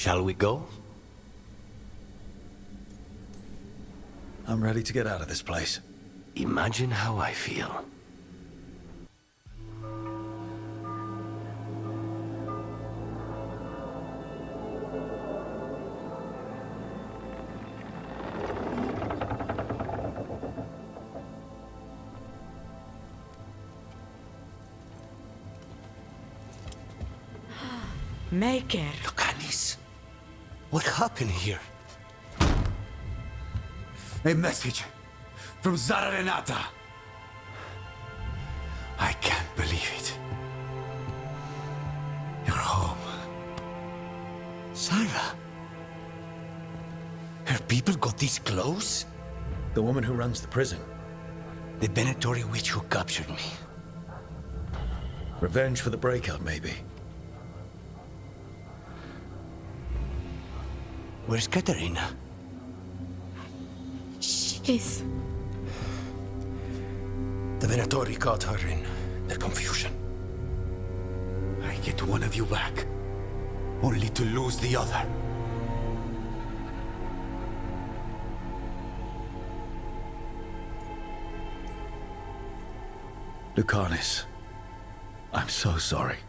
Shall we go? I'm ready to get out of this place. Imagine how I feel. Maker. Locanis, what happened here? A message from Zara Renata. I can't believe it. You're home. Sarah? Her people got this close? The woman who runs the prison. The Venatori witch who captured me. Revenge for the breakout, maybe. Where's Katerina? She's... The Venatori caught her in their confusion. I get one of you back, only to lose the other. Lucanis, I'm so sorry.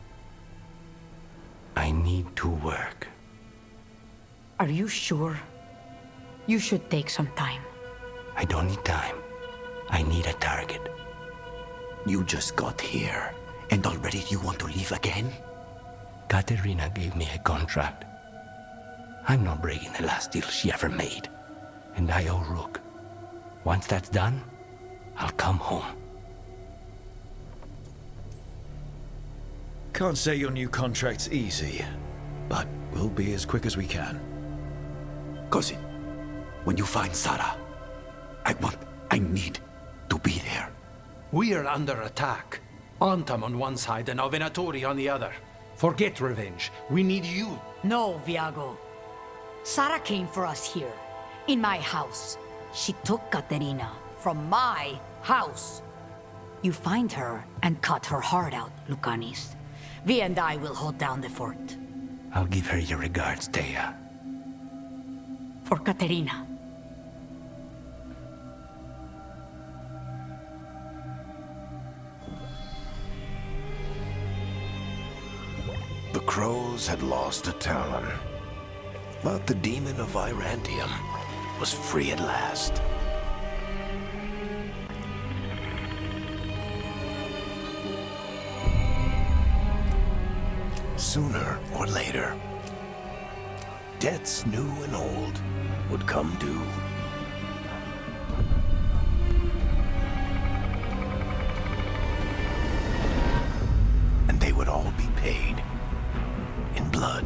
I need to work. Are you sure? You should take some time. I don't need time. I need a target. You just got here, and already you want to leave again? Katerina gave me a contract. I'm not breaking the last deal she ever made. And I owe Rook. Once that's done, I'll come home. Can't say your new contract's easy, but we'll be as quick as we can. Cousin, when you find Sarah, I need to be there. We are under attack. Antam on one side and Venatori on the other. Forget revenge. We need you. No, Viago. Sarah came for us here, in my house. She took Katerina from my house. You find her and cut her heart out, Lucanis. Vi and I will hold down the fort. I'll give her your regards, Thea. For Katerina. The crows had lost a talon, but the demon of Irantium was free at last. Sooner or later, debts new and old would come due. And they would all be paid in blood.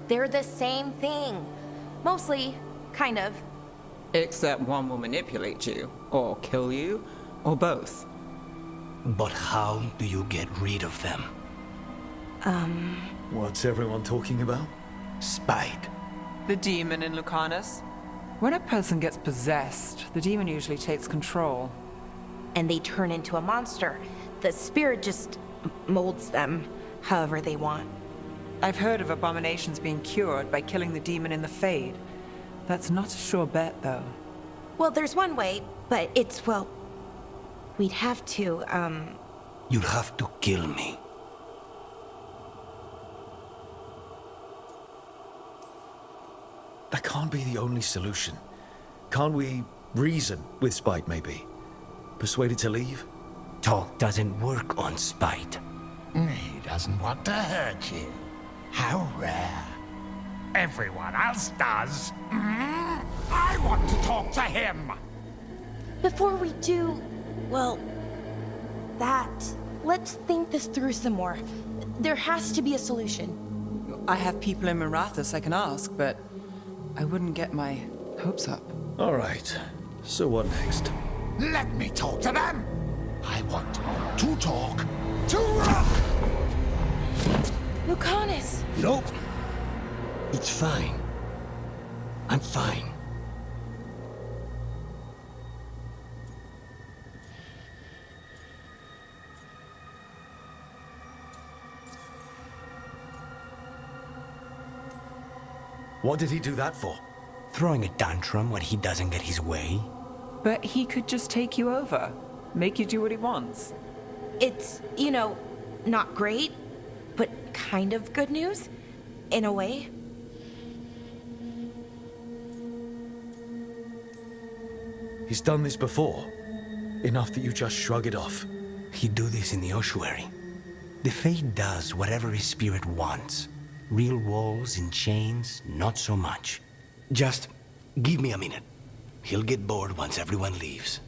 They're the same thing. Mostly, kind of. Except one will manipulate you, or kill you, or both. But how do you get rid of them? What's everyone talking about? Spite. The demon in Lucanus. When a person gets possessed, the demon usually takes control. And they turn into a monster. The spirit just molds them however they want. I've heard of abominations being cured by killing the demon in the Fade. That's not a sure bet, though. Well, there's one way, but it's, well... We'd have to, You'll have to kill me. That can't be the only solution. Can't we reason with Spite, maybe? Persuade it to leave? Talk doesn't work on spite. He doesn't want to hurt you. How rare. Everyone else does. I want to talk to him. before we do, well, let's think this through some more. There has to be a solution. I have people in Marathas I can ask, but I wouldn't get my hopes up. All right. So what next? Let me talk to them. I want to talk to... Lucanus! Nope. It's fine. I'm fine. What did he do that for? Throwing a tantrum when he doesn't get his way? But he could just take you over, make you do what he wants. It's, you know, not great, but kind of good news, in a way. He's done this before. Enough that you just shrug it off. He'd do this in the ossuary. The Fate does whatever his spirit wants. Real walls and chains, not so much. Just give me a minute. He'll get bored once everyone leaves.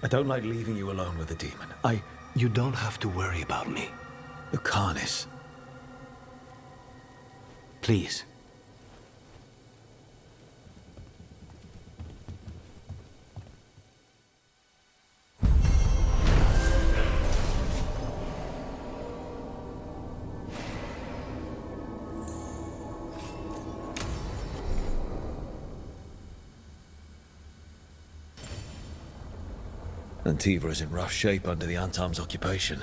I don't like leaving you alone with the demon. You don't have to worry about me. The Carnis. Please. Antiva is in rough shape under the Antam's occupation.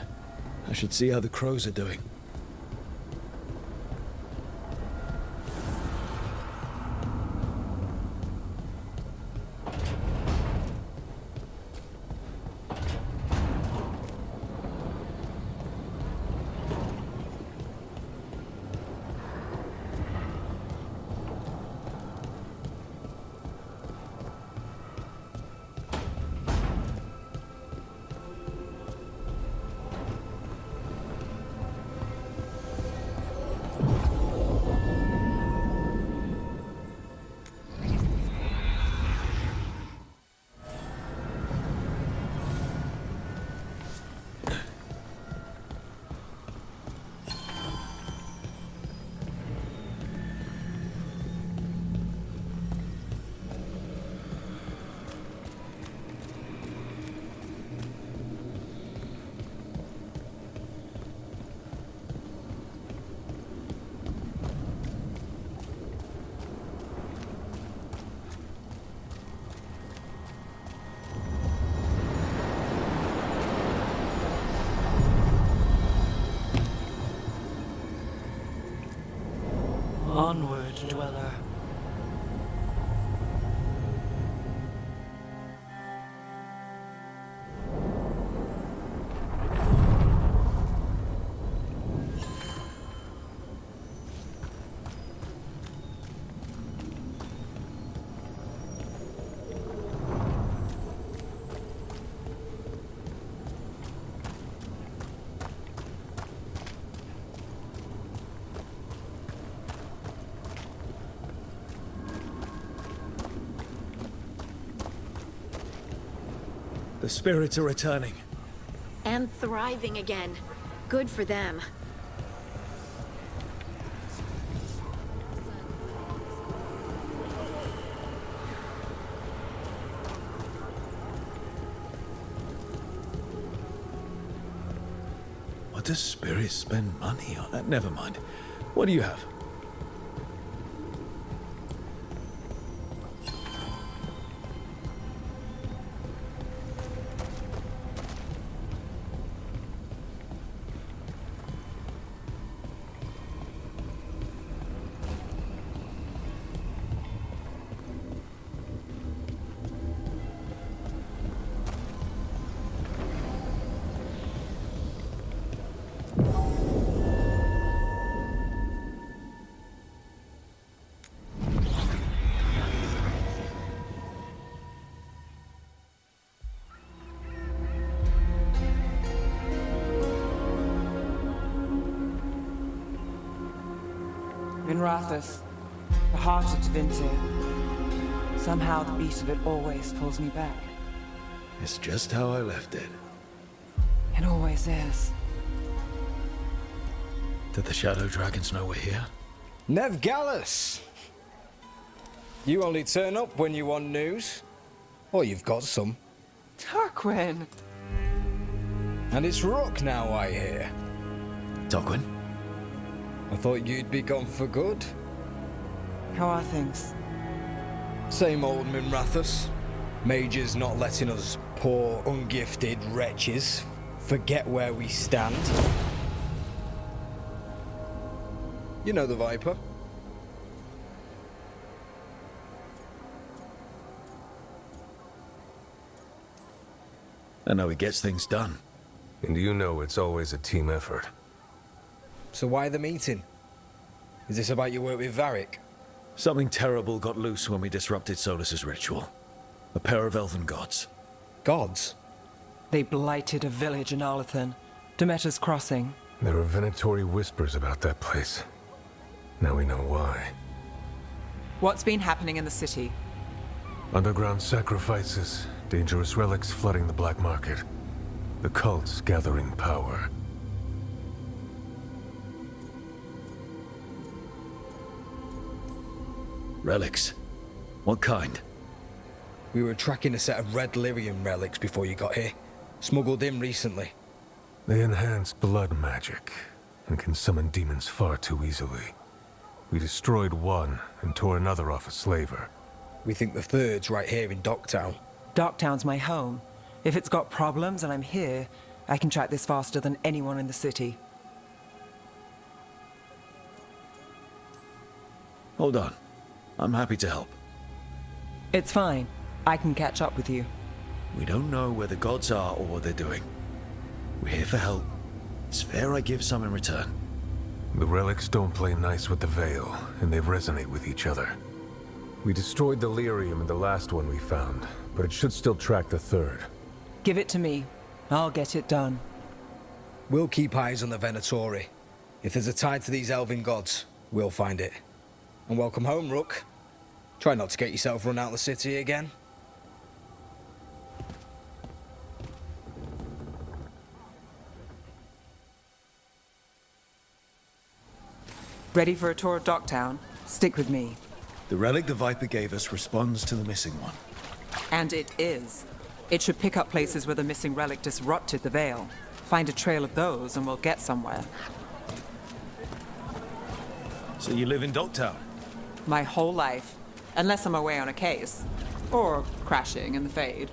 I should see how the crows are doing. Onward, dweller. The spirits are returning. And thriving again. Good for them. What does spirits spend money on? Never mind. What do you have? In Rathas, the heart of divinity. Somehow the beat of it always pulls me back. It's just how I left it. It always is. Did the Shadow Dragons know we're here? Nev Gallus! You only turn up when you want news. Or you've got some. Tarquin! And it's Rook now, I hear. Tarquin? I thought you'd be gone for good. How are things? Same old Minrathus. Mages not letting us poor, ungifted wretches forget where we stand. You know the Viper. I know he gets things done. And you know it's always a team effort. So why the meeting? Is this about your work with Varric? Something terrible got loose when we disrupted Solus's ritual. A pair of elven gods. Gods? They blighted a village in Arlathan, Demeter's Crossing. There are venatory whispers about that place. Now we know why. What's been happening in the city? Underground sacrifices, dangerous relics flooding the black market. The cults gathering power. Relics? What kind? We were tracking a set of red lyrium relics before you got here. Smuggled in recently. They enhance blood magic and can summon demons far too easily. We destroyed one and tore another off a slaver. We think the third's right here in Docktown. Docktown's my home. If it's got problems and I'm here, I can track this faster than anyone in the city. Hold on. I'm happy to help. It's fine. I can catch up with you. We don't know where the gods are or what they're doing. We're here for help. It's fair I give some in return. The relics don't play nice with the Veil, and they resonate with each other. We destroyed the lyrium in the last one we found, but it should still track the third. Give it to me. I'll get it done. We'll keep eyes on the Venatori. If there's a tie to these elven gods, we'll find it. And welcome home, Rook. Try not to get yourself run out of the city again. Ready for a tour of Docktown? Stick with me. The relic the Viper gave us responds to the missing one. And it is. It should pick up places where the missing relic disrupted the Veil. Find a trail of those and we'll get somewhere. So you live in Docktown? My whole life. Unless I'm away on a case. Or crashing in the Fade.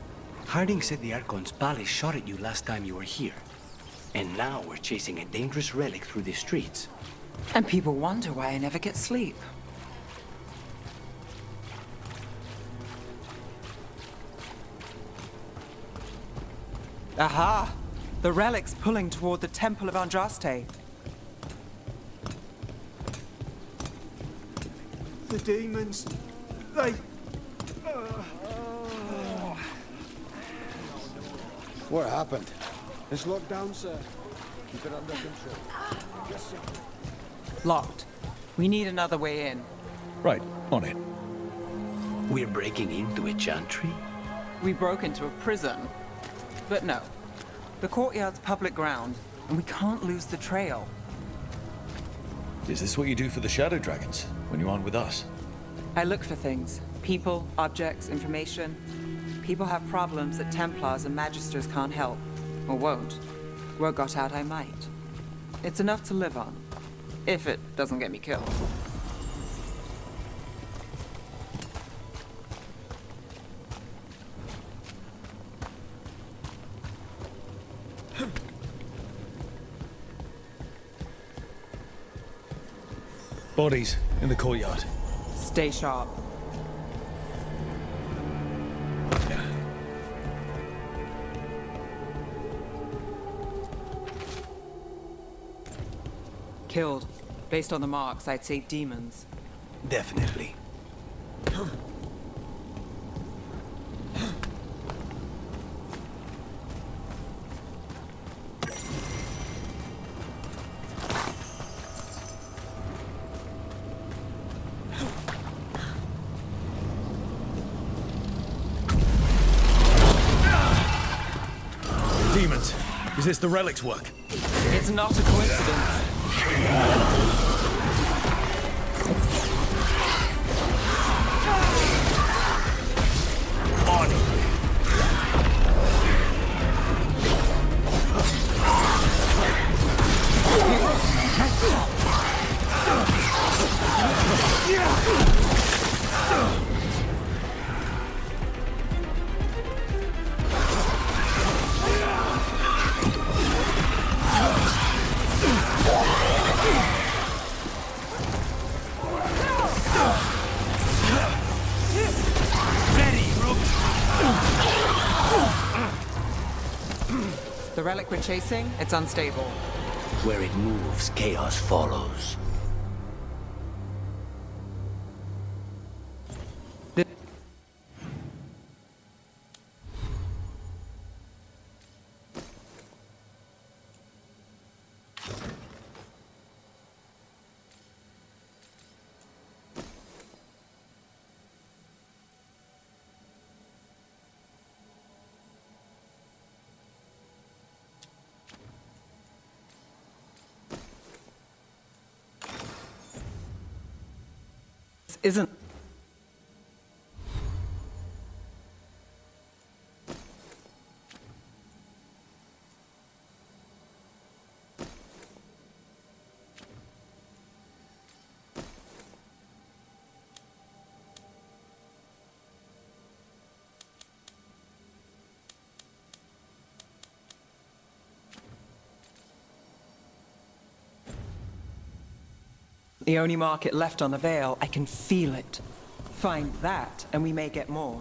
Harding said the Archon's palace shot at you last time you were here. And now we're chasing a dangerous relic through the streets. And people wonder why I never get sleep. Aha! The relic's pulling toward the Temple of Andraste. The demons, they... What happened? It's locked down, sir. Keep it under control. Yes, sir. Locked. We need another way in. Right, on it. We're breaking into a chantry? We broke into a prison. But no. The courtyard's public ground, and we can't lose the trail. Is this what you do for the Shadow Dragons, when you aren't with us? I look for things. People, objects, information. People have problems that Templars and Magisters can't help. Or won't. Word got out I might. It's enough to live on. If it doesn't get me killed. Bodies in the courtyard. Stay sharp. Killed. Based on the marks, I'd say demons. Definitely. Demons. Is this the relic's work? It's not a coincidence. ship we're chasing, it's unstable. Where it moves, chaos follows. Isn't... The only market left on the Veil, I can feel it. Find that, and we may get more.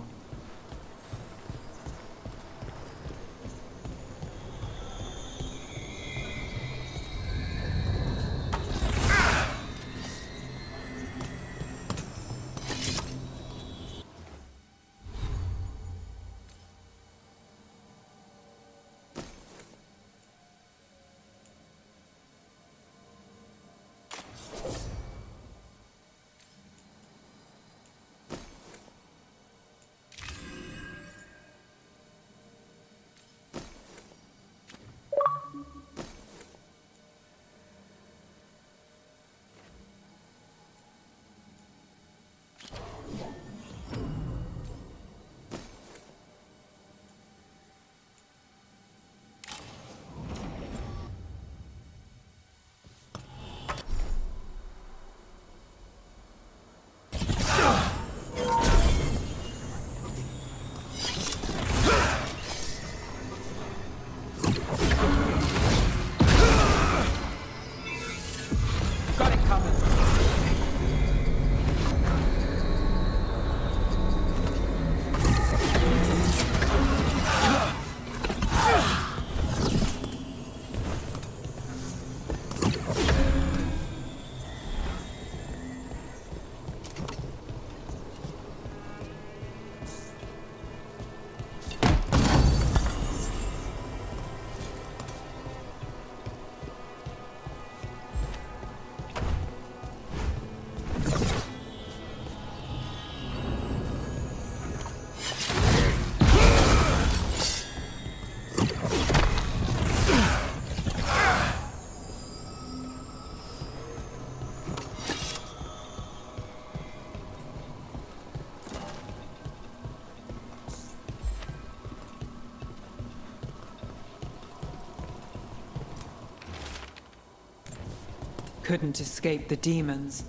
Couldn't escape the demons.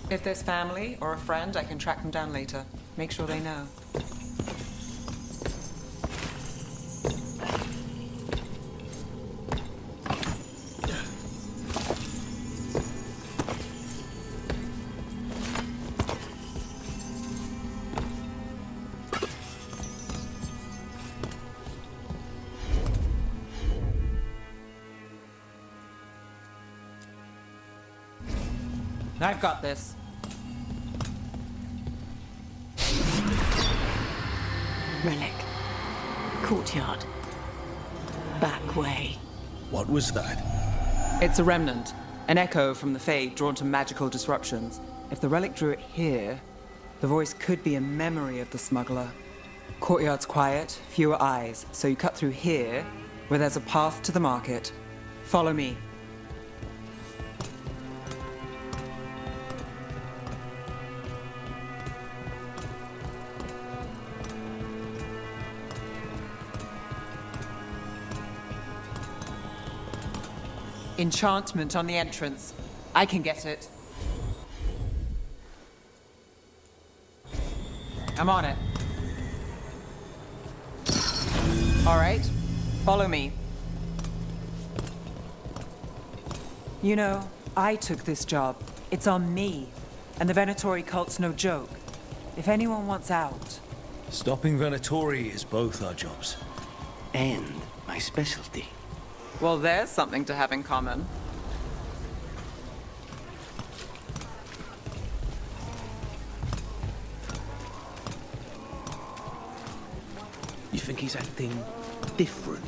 If there's family or a friend, I can track them down later. Make sure they know. I've got this. Relic. Courtyard. Back way. What was that? It's a remnant. An echo from the Fade drawn to magical disruptions. If the relic drew it here, the voice could be a memory of the smuggler. Courtyard's quiet, fewer eyes, so you cut through here, where there's a path to the market. Follow me. Enchantment on the entrance. I can get it. I'm on it. All right, follow me. You know, I took this job. It's on me. And the Venatori cult's no joke. If anyone wants out... Stopping Venatori is both our jobs. And my specialty. Well, there's something to have in common. You think he's acting different?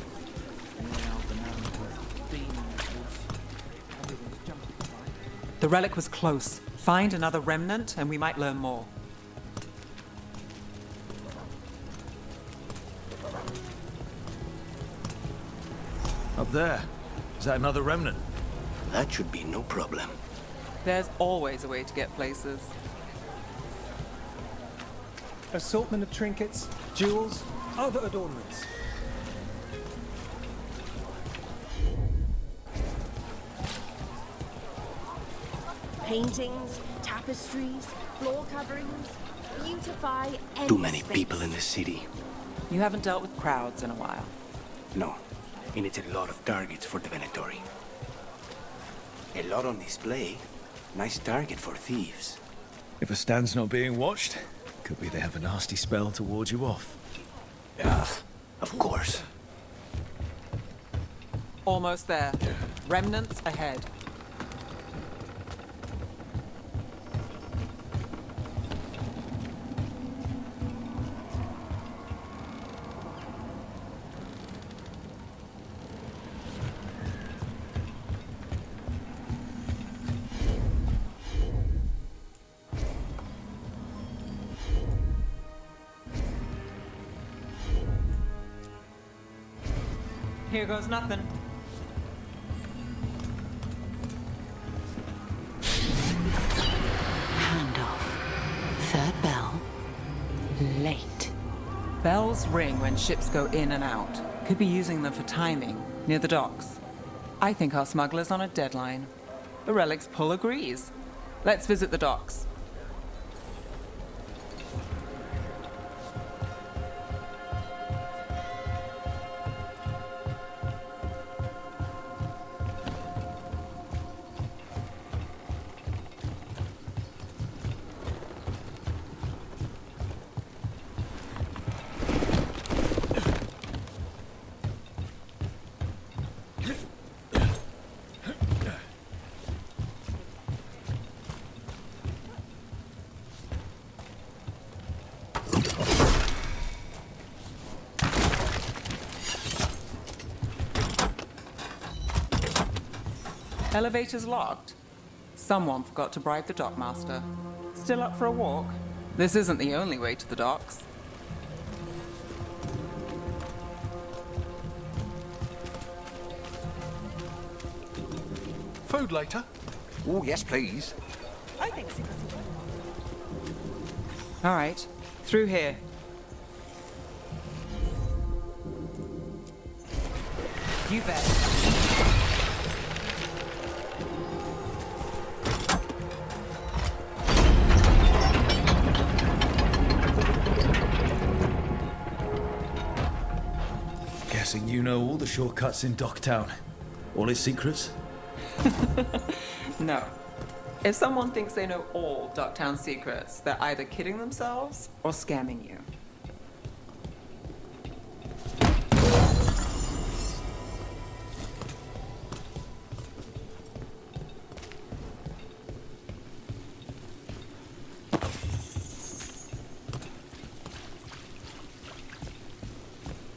The relic was close. Find another remnant, and we might learn more. Up there. Is that another remnant? That should be no problem. There's always a way to get places. Assortment of trinkets, jewels, other adornments. Paintings, tapestries, floor coverings, beautify any Too many space. people in the city. You haven't dealt with crowds in a while. No, and it's a lot of targets for the Venatori. A lot on display. Nice target for thieves. If a stand's not being watched, could be they have a nasty spell to ward you off. Yeah, of course. Almost there. Remnants ahead. Here goes nothing. Handoff. Third bell. Late. Bells ring when ships go in and out. Could be using them for timing, near the docks. I think our smuggler's on a deadline. The relic's pull agrees. Let's visit the docks. Elevator's locked. Someone forgot to bribe the dockmaster. Still up for a walk? This isn't the only way to the docks. Food later? Oh, yes, please. I think so. All right, through here. You bet. Guessing you know all the shortcuts in Docktown. All its secrets? No. If someone thinks they know all Docktown secrets, they're either kidding themselves or scamming you.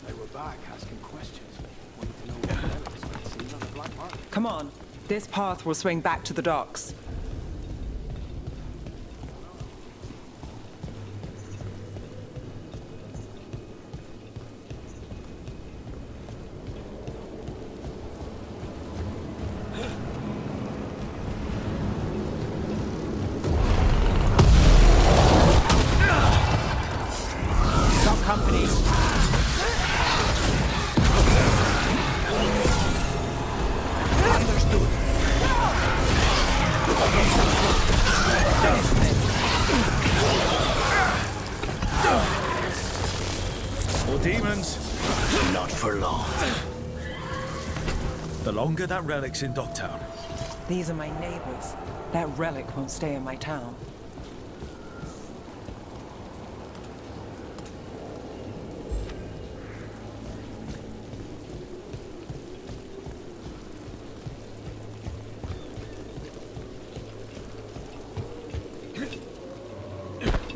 They were back asking questions. Wanted to know what the hell was seen on the black market. Come on. This path will swing back to the docks. Got company. Or demons? Not for long. The longer that relic's in Docktown. These are my neighbors. That relic won't stay in my town.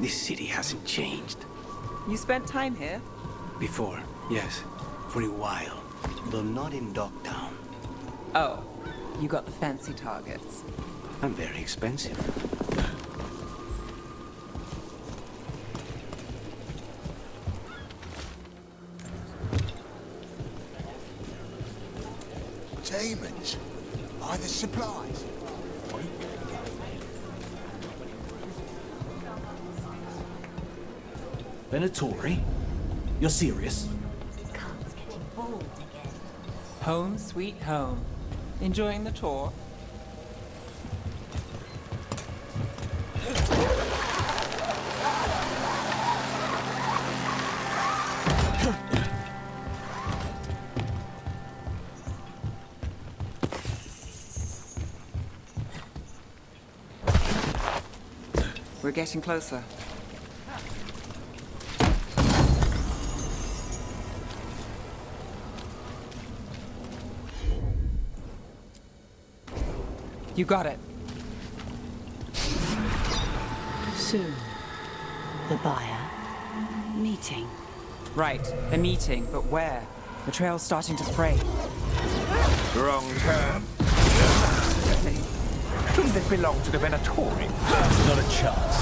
This city hasn't changed. You spent time here? Before, yes. For a while. Though not in Dogtown. Oh, you got the fancy targets. I'm very expensive. Demons. Buy the supplies. Venatori? You're serious? Home sweet home. Enjoying the tour? We're getting closer. You got it. Soon. The buyer. Meeting. Right, a meeting, but where? The trail's starting to fray. Wrong turn. Shouldn't this belong to the Venatori? Not a chance.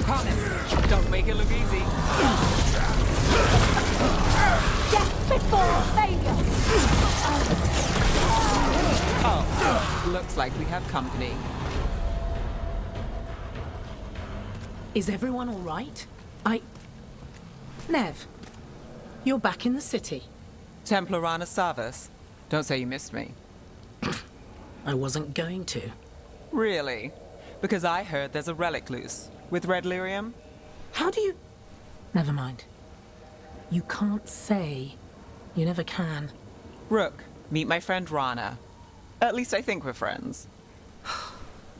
Connor, don't make it look easy. Death before failure! Oh, looks like we have company. Is everyone all right? Nev, you're back in the city. Templar Rana Savas. Don't say you missed me. I wasn't going to. Really? Because I heard there's a relic loose. With red lyrium? How do you... Never mind. You can't say. You never can. Rook, meet my friend Rana. At least I think we're friends.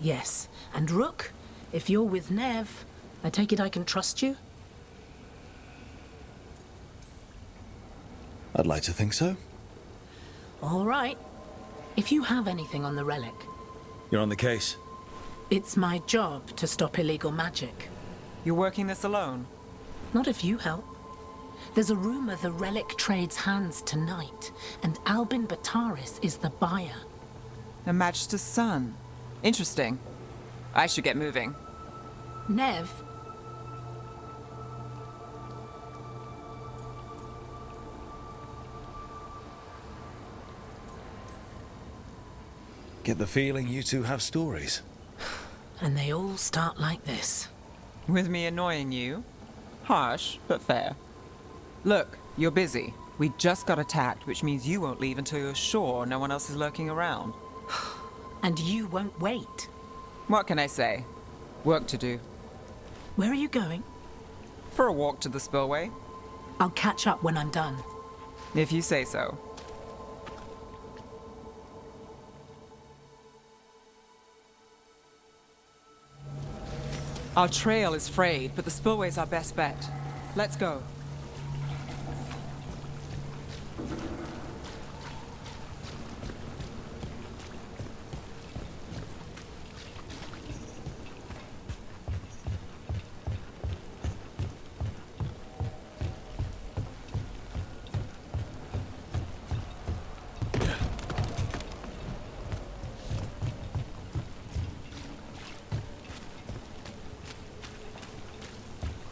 Yes. And Rook, if you're with Nev, I take it I can trust you? I'd like to think so. All right. If you have anything on the relic... You're on the case. It's my job to stop illegal magic. You're working this alone? Not if you help. There's a rumor the relic trades hands tonight, and Albin Bataris is the buyer. The Magister's son. Interesting. I should get moving. Nev? Get the feeling you two have stories. And they all start like this. With me annoying you? Harsh, but fair. Look, you're busy. We just got attacked, which means you won't leave until you're sure no one else is lurking around. And you won't wait. What can I say? Work to do. Where are you going? For a walk to the spillway. I'll catch up when I'm done. If you say so. Our trail is frayed, but the spillway's our best bet. Let's go.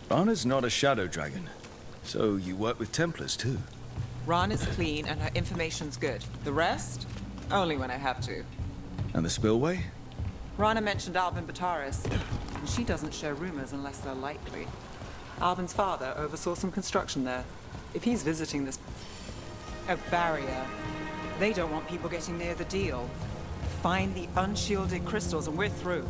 Rana's not a shadow dragon, so you work with Templars too. Ran is clean and her information's good. The rest? Only when I have to. And the spillway? Rana mentioned Albin Bataris, and she doesn't share rumors unless they're likely. Albin's father oversaw some construction there. If he's visiting this... a barrier, they don't want people getting near the deal. Find the unshielded crystals and we're through.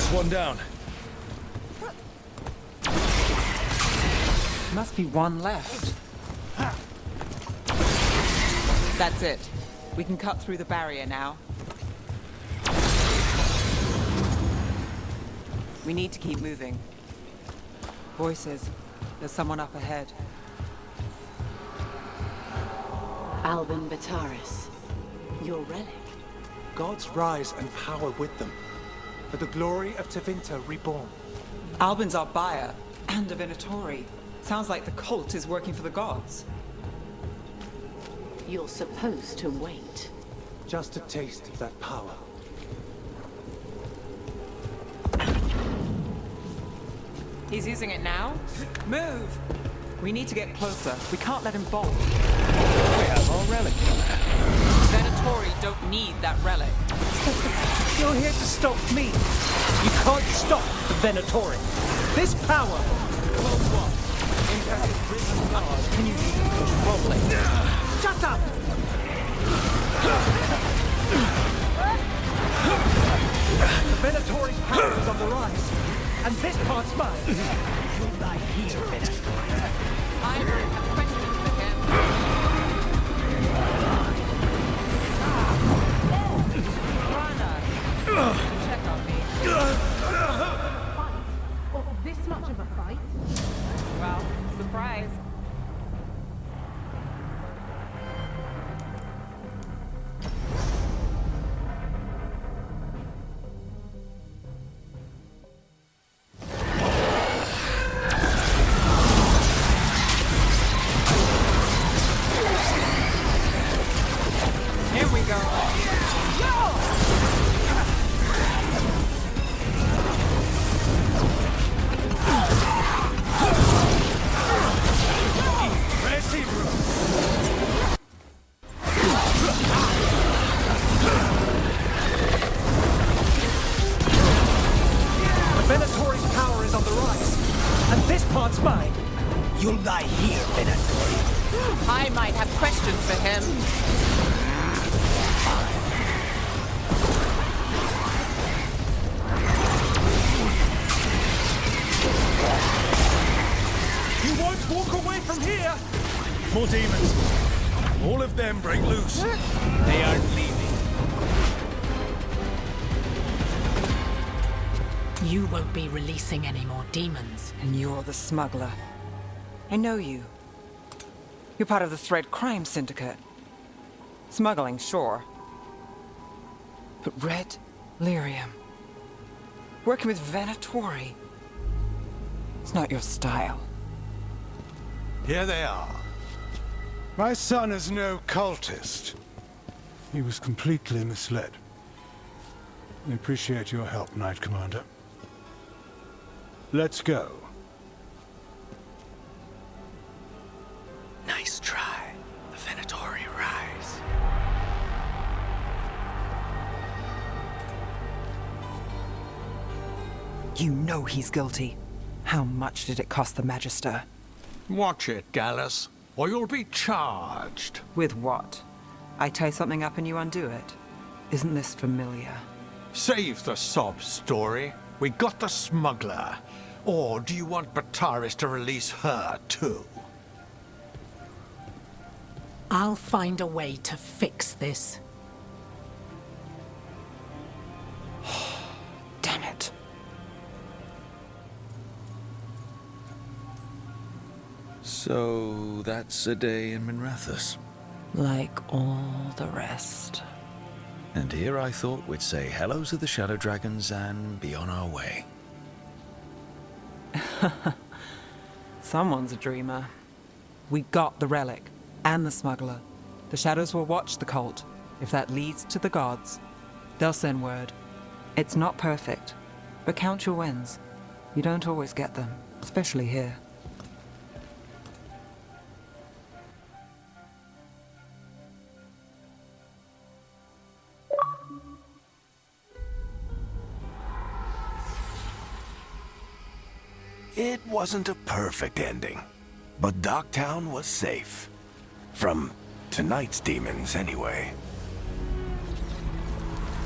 That's one down. Must be one left. That's it. We can cut through the barrier now. We need to keep moving. Voices. There's someone up ahead. Albin Bataris, your relic. Gods rise and power with them. For the glory of Tevinter reborn. Albin's our buyer, and a Venatori. Sounds like the cult is working for the gods. You're supposed to wait. Just a taste of that power. He's using it now? Move! We need to get closer. We can't let him bolt. We have our relic. Venatori don't need that relic. You're here to stop me. You can't stop the Venatori. This power. Well, what? Imperative risen god. Can you control it? Shut up! The Venatori's power is on the rise. And this part's mine. You'll die here, Venatori. I have questions for him. Rana, check on me. This much of a fight? Well, surprise. Here we go. The Venatori's power is on the rise. And this part's mine. You'll die here, Venatori. I might have questions for him. You won't walk away from here! More demons. All of them break loose. They aren't leaving. You won't be releasing any more demons. And you're the smuggler. I know you. You're part of the Thread Crime Syndicate. Smuggling, sure. But Red Lyrium. Working with Venatori. It's not your style. Here they are. My son is no cultist. He was completely misled. I appreciate your help, Knight Commander. Let's go. Nice try. The Venatori rise. You know he's guilty. How much did it cost the Magister? Watch it, Gallus, or you'll be charged. With what? I tie something up and you undo it. Isn't this familiar? Save the sob story. We got the smuggler. Or do you want Bataris to release her, too? I'll find a way to fix this. Damn it. So that's a day in Minrathous. Like all the rest. And here I thought we'd say hello to the Shadow Dragons and be on our way. Someone's a dreamer. We got the relic and the smuggler. The Shadows will watch the cult. If that leads to the gods, they'll send word. It's not perfect, but count your wins. You don't always get them, especially here. It wasn't a perfect ending, but Docktown was safe. From tonight's demons, anyway.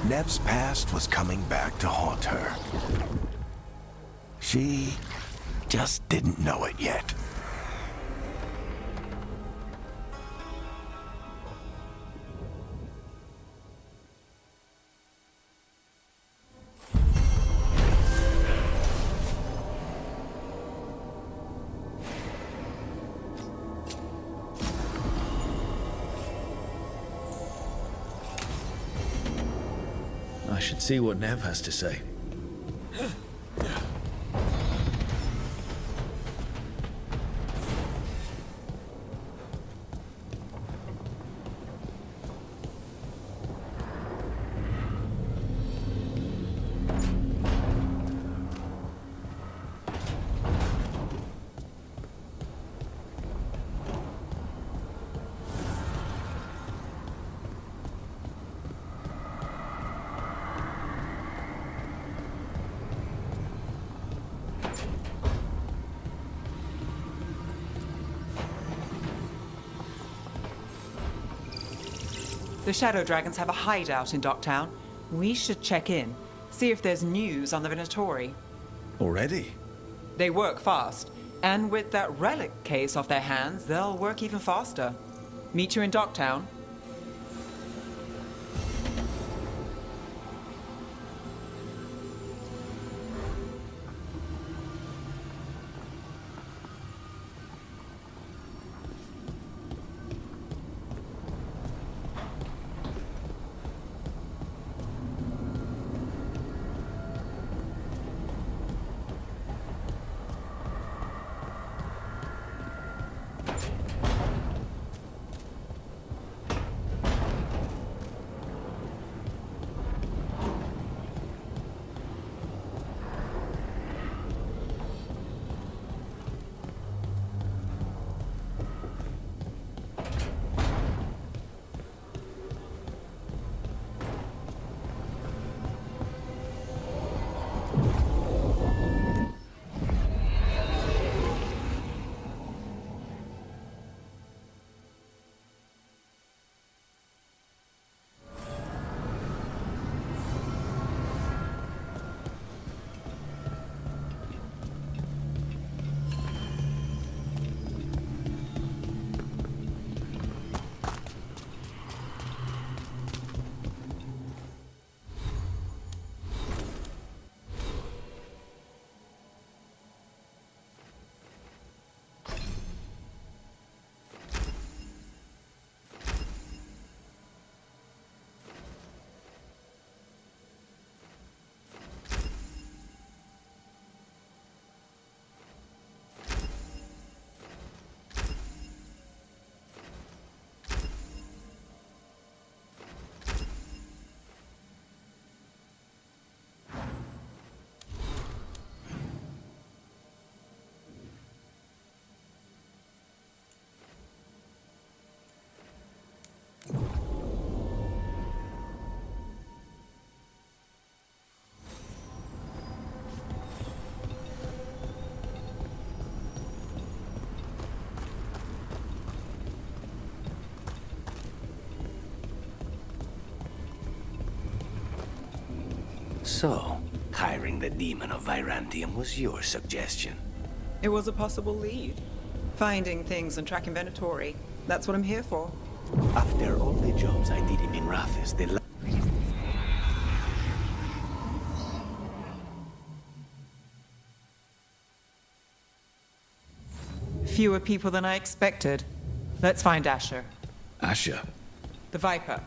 Nev's past was coming back to haunt her. She just didn't know it yet. I should see what Nev has to say. The Shadow Dragons have a hideout in Docktown. We should check in, see if there's news on the Venatori. Already? They work fast, and with that relic case off their hands, they'll work even faster. Meet you in Docktown. So, hiring the demon of Virantium was your suggestion. It was a possible lead. Finding things and tracking Venatori. That's what I'm here for. After all the jobs I did in Minrathis, Fewer people than I expected. Let's find Asher. Asher? The Viper.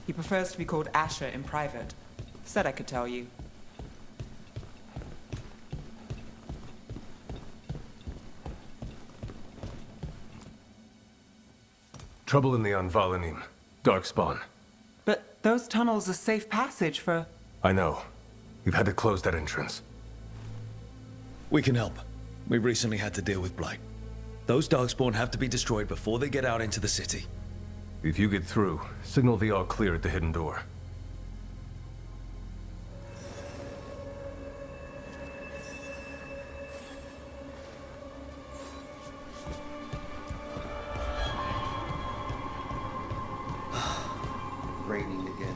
He prefers to be called Asher in private. Said I could tell you. Trouble in the Anvalanim. Darkspawn. But those tunnels are safe passage for... I know. We've had to close that entrance. We can help. We recently had to deal with Blight. Those Darkspawn have to be destroyed before they get out into the city. If you get through, signal the all clear at the hidden door. Raining again.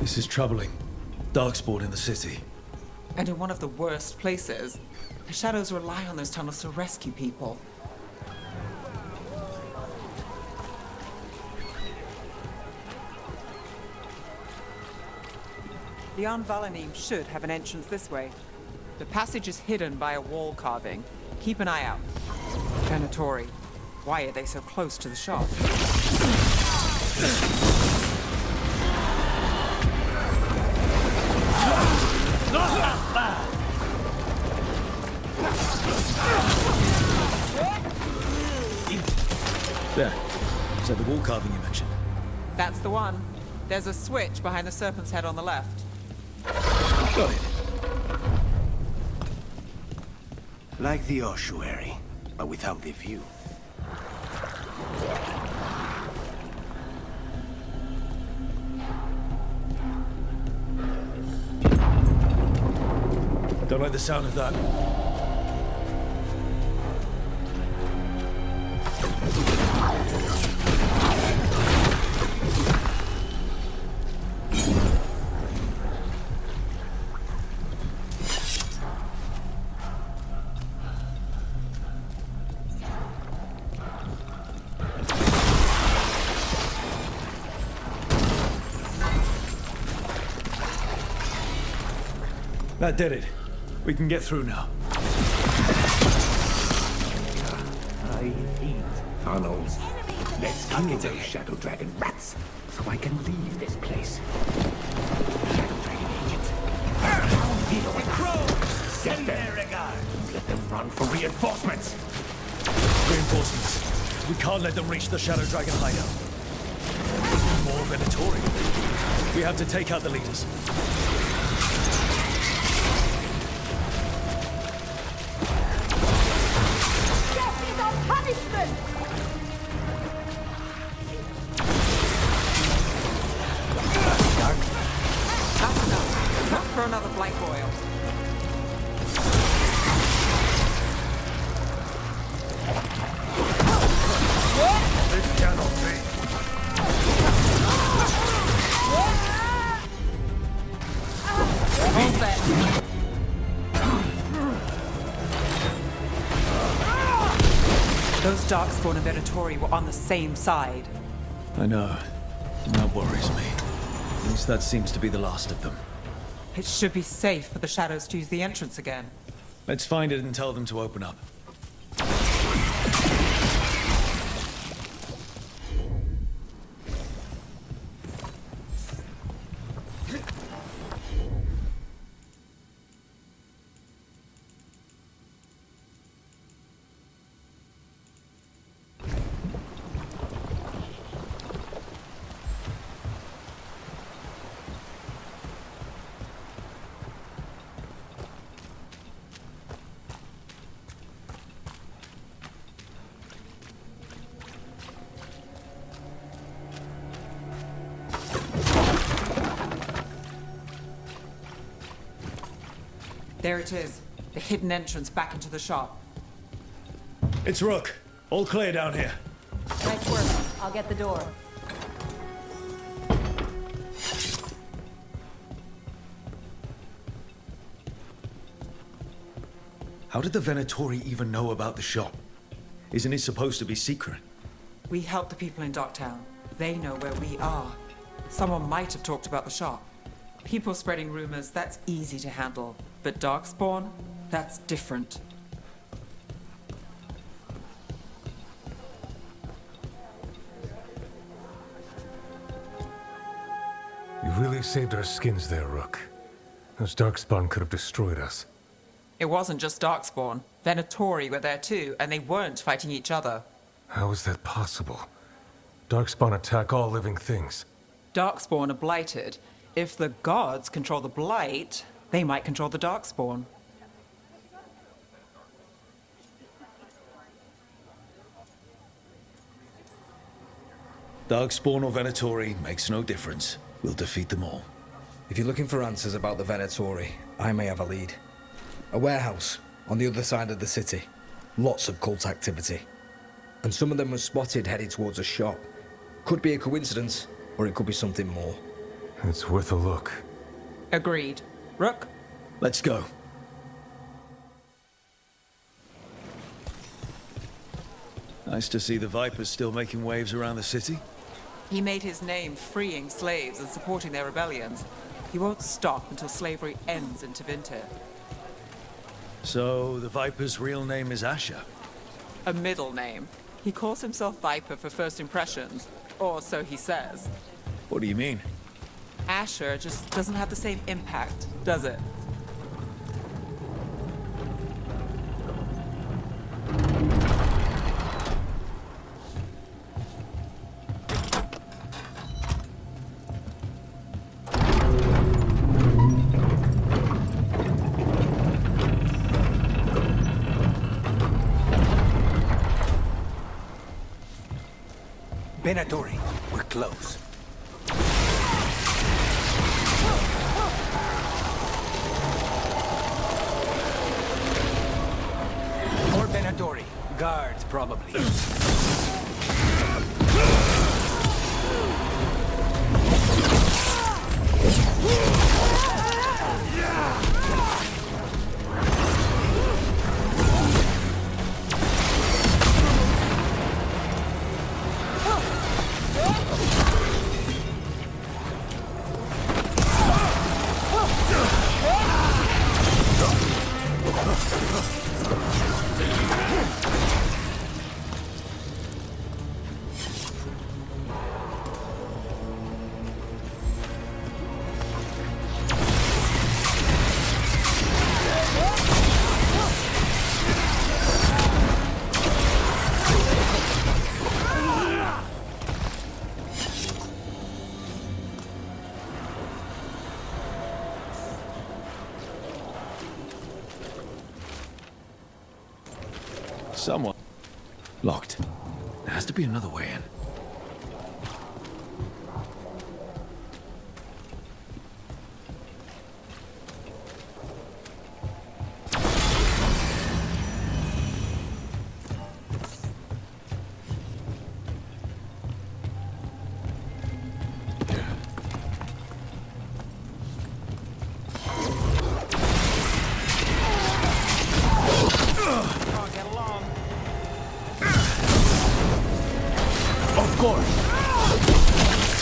This is troubling. Darkspawn in the city. And in one of the worst places. The Shadows rely on those tunnels to rescue people. The Anvalanim should have an entrance this way. The passage is hidden by a wall carving. Keep an eye out. Venatori, why are they so close to the shop? There. Is that the wall carving you mentioned? That's the one. There's a switch behind the serpent's head on the left. Got it. Like the ossuary, but without the view. Don't like the sound of that. That did it. We can get through now. I hate tunnels. Let's kill those Shadow Dragon rats so I can leave this place. Shadow Dragon agents. The crows! Send their regards. Let them run for reinforcements. Reinforcements. We can't let them reach the Shadow Dragon hideout. More Venatori. We have to take out the leaders. For another blight boil. This cannot be. All set. Those Darkspawn and Venatori were on the same side. I know. And that worries me. At least that seems to be the last of them. It should be safe for the Shadows to use the entrance again. Let's find it and tell them to open up. There it is. The hidden entrance back into the shop. It's Rook. All clear down here. Nice work. I'll get the door. How did the Venatori even know about the shop? Isn't it supposed to be secret? We help the people in Docktown. They know where we are. Someone might have talked about the shop. People spreading rumors, that's easy to handle. But Darkspawn, that's different. You really saved our skins there, Rook. Those Darkspawn could have destroyed us. It wasn't just Darkspawn. Venatori were there too, and they weren't fighting each other. How is that possible? Darkspawn attack all living things. Darkspawn are blighted. If the gods control the blight, they might control the Darkspawn. Darkspawn or Venatori makes no difference. We'll defeat them all. If you're looking for answers about the Venatori, I may have a lead. A warehouse on the other side of the city. Lots of cult activity. And some of them were spotted headed towards a shop. Could be a coincidence, or it could be something more. It's worth a look. Agreed. Rook? Let's go. Nice to see the Vipers still making waves around the city. He made his name freeing slaves and supporting their rebellions. He won't stop until slavery ends in Tevinter. So, the Viper's real name is Asher? A middle name. He calls himself Viper for first impressions, or so he says. What do you mean? Asher just doesn't have the same impact, does it? Venatori, we're close. More Venatori. Guards, probably. Someone. Locked. There has to be another way in.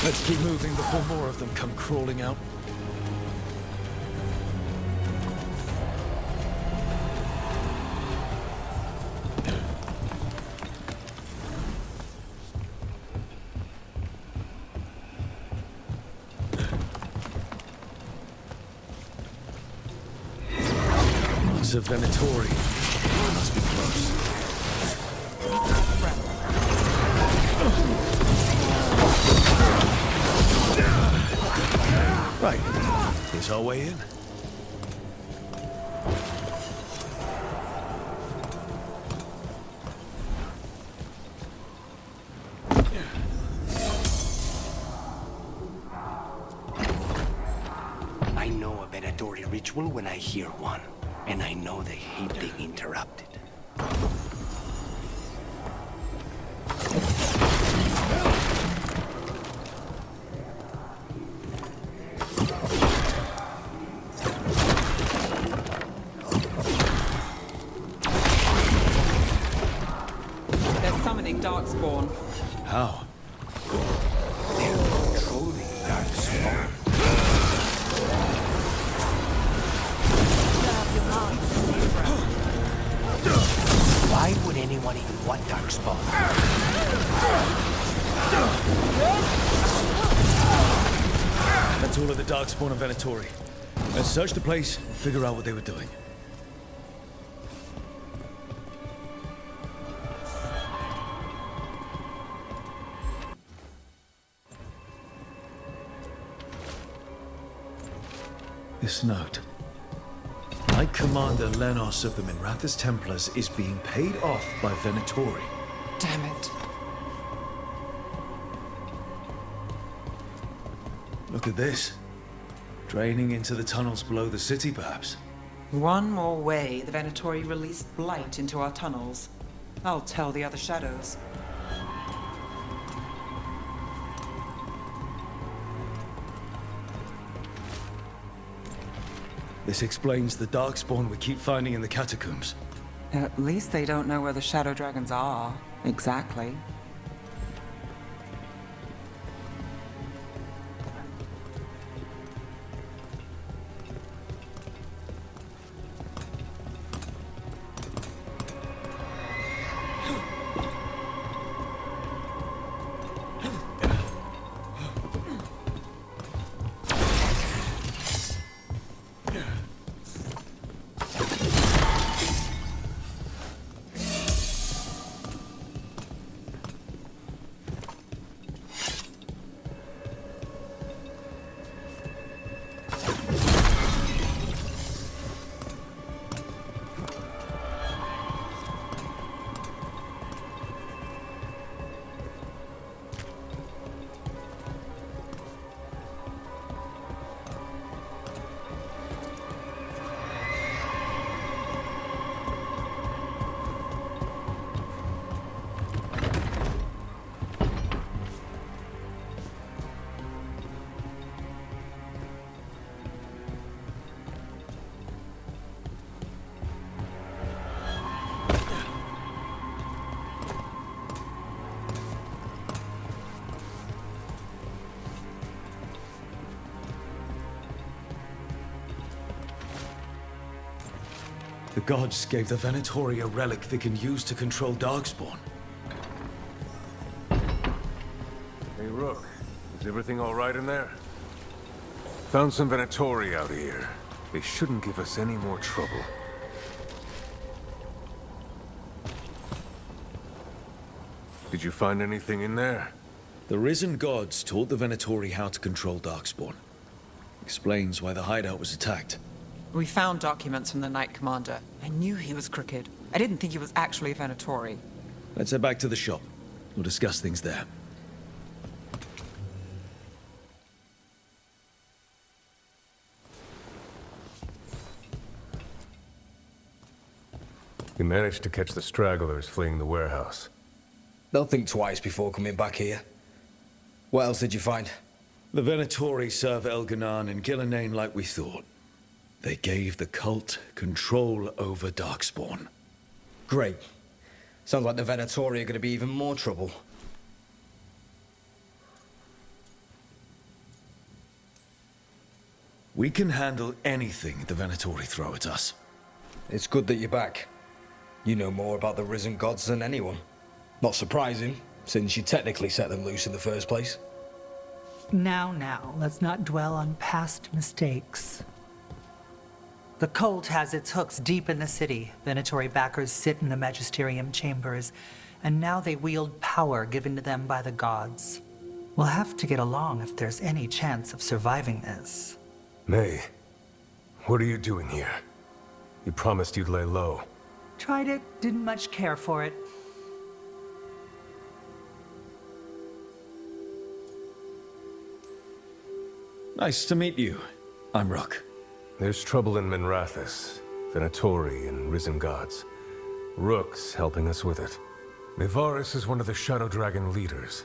Let's keep moving before more of them come crawling out. It's a Venatori. Must be close. Right. Here's our way in. I know a Venatori ritual when I hear one, and I know they hate being interrupted. Darkspawn. How? They're controlling Darkspawn. Why would anyone even want Darkspawn? That's all of the Darkspawn and Venatori. Let's search the place and figure out what they were doing. This note. Knight Commander Lenos of the Minrathous Templars is being paid off by Venatori. Damn it. Look at this. Draining into the tunnels below the city, perhaps. One more way the Venatori released blight into our tunnels. I'll tell the other shadows. This explains the Darkspawn we keep finding in the catacombs. At least they don't know where the Shadow Dragons are, exactly. The gods gave the Venatori a relic they can use to control Darkspawn. Hey, Rook. Is everything all right in there? Found some Venatori out here. They shouldn't give us any more trouble. Did you find anything in there? The risen gods taught the Venatori how to control Darkspawn. Explains why the hideout was attacked. We found documents from the Knight Commander. I knew he was crooked. I didn't think he was actually a Venatori. Let's head back to the shop. We'll discuss things there. We managed to catch the stragglers fleeing the warehouse. They'll think twice before coming back here. What else did you find? The Venatori serve Elganan and Gillenane like we thought. They gave the cult control over Darkspawn. Great. Sounds like the Venatori are going to be even more trouble. We can handle anything the Venatori throw at us. It's good that you're back. You know more about the risen gods than anyone. Not surprising, since you technically set them loose in the first place. Now, let's not dwell on past mistakes. The cult has its hooks deep in the city. Venatori backers sit in the magisterium chambers, and now they wield power given to them by the gods. We'll have to get along if there's any chance of surviving this. May, what are you doing here? You promised you'd lay low. Tried it, didn't much care for it. Nice to meet you. I'm Rook. There's trouble in Minrathous, Venatori and Risen Gods. Rook's helping us with it. Mevaris is one of the Shadow Dragon leaders.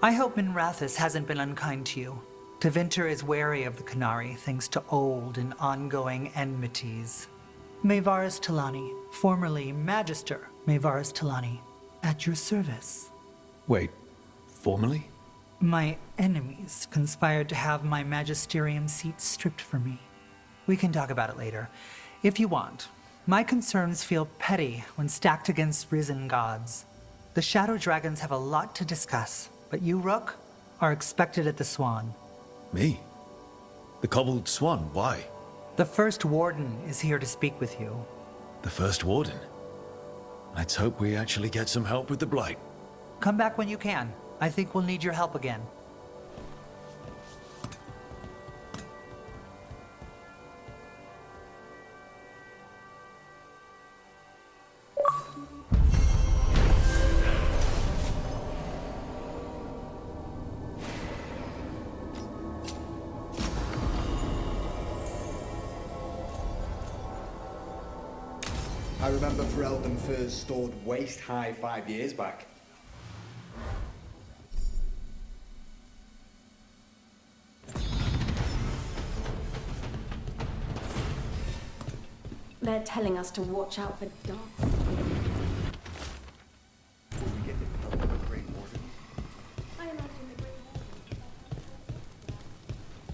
I hope Minrathous hasn't been unkind to you. Tevinter is wary of the Qunari, thanks to old and ongoing enmities. Mevaris Talani, formerly Magister Mevaris Talani, at your service. Wait, formally? My enemies conspired to have my magisterium seat stripped from me. We can talk about it later, if you want. My concerns feel petty when stacked against risen gods. The Shadow Dragons have a lot to discuss, but you, Rook, are expected at the Swan. Me? The Cobbled Swan, why? The First Warden is here to speak with you. The First Warden? Let's hope we actually get some help with the Blight. Come back when you can. I think we'll need your help again. I remember Ferelden first stored waist-high 5 years back. They're telling us to watch out for dogs.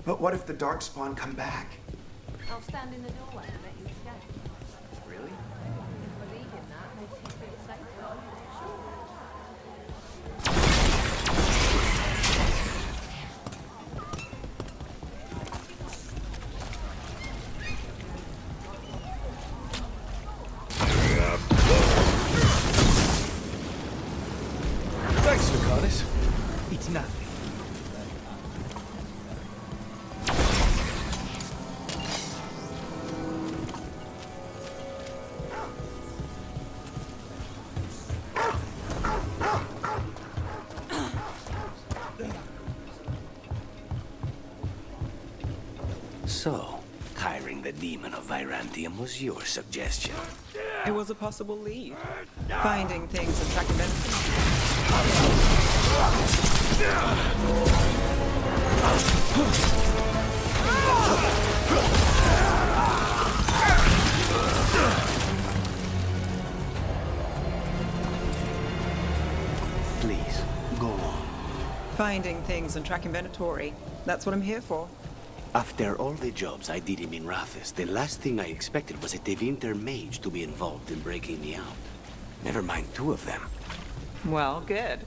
But what if the Darkspawn come back? I'll stand in the doorway and let you escape. Really? If you believe in that, they keep it safe. Thanks, Lucanus. It's nothing. So, hiring the demon of Virantium was your suggestion. It was a possible lead. Finding things and tracking them. Please, go on. Finding things and tracking Venatori. That's what I'm here for. After all the jobs I did in Minrathis, the last thing I expected was a Tevinter mage to be involved in breaking me out. Never mind two of them. Well, good.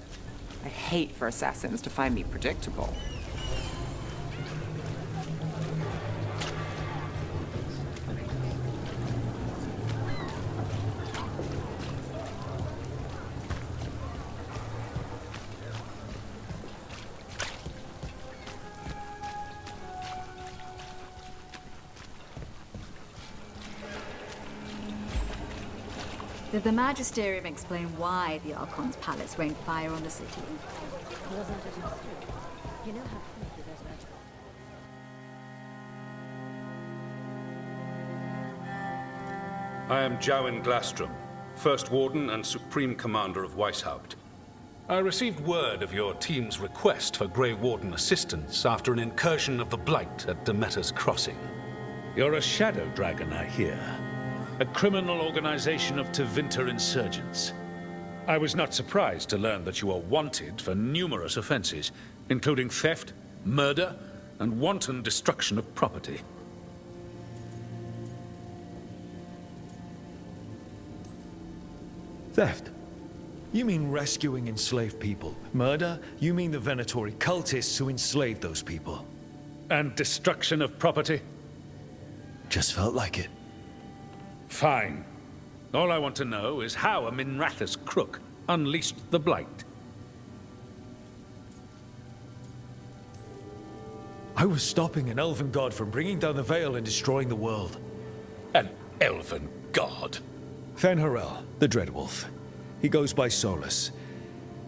I hate for assassins to find me predictable. Did the Magisterium explain why the Archon's palace rained fire on the city? Wasn't it just you know how quick it is. I am Jowen Glastrom, First Warden and Supreme Commander of Weishaupt. I received word of your team's request for Grey Warden assistance after an incursion of the Blight at Demeter's Crossing. You're a shadow dragon, I hear. A criminal organization of Tevinter insurgents. I was not surprised to learn that you are wanted for numerous offenses, including theft, murder, and wanton destruction of property. Theft? You mean rescuing enslaved people. Murder? You mean the Venatori cultists who enslaved those people. And destruction of property? Just felt like it. Fine. All I want to know is how a Minrathis crook unleashed the Blight. I was stopping an elven god from bringing down the Veil and destroying the world. An elven god? Fen'Harel, the Dreadwolf. He goes by Solus.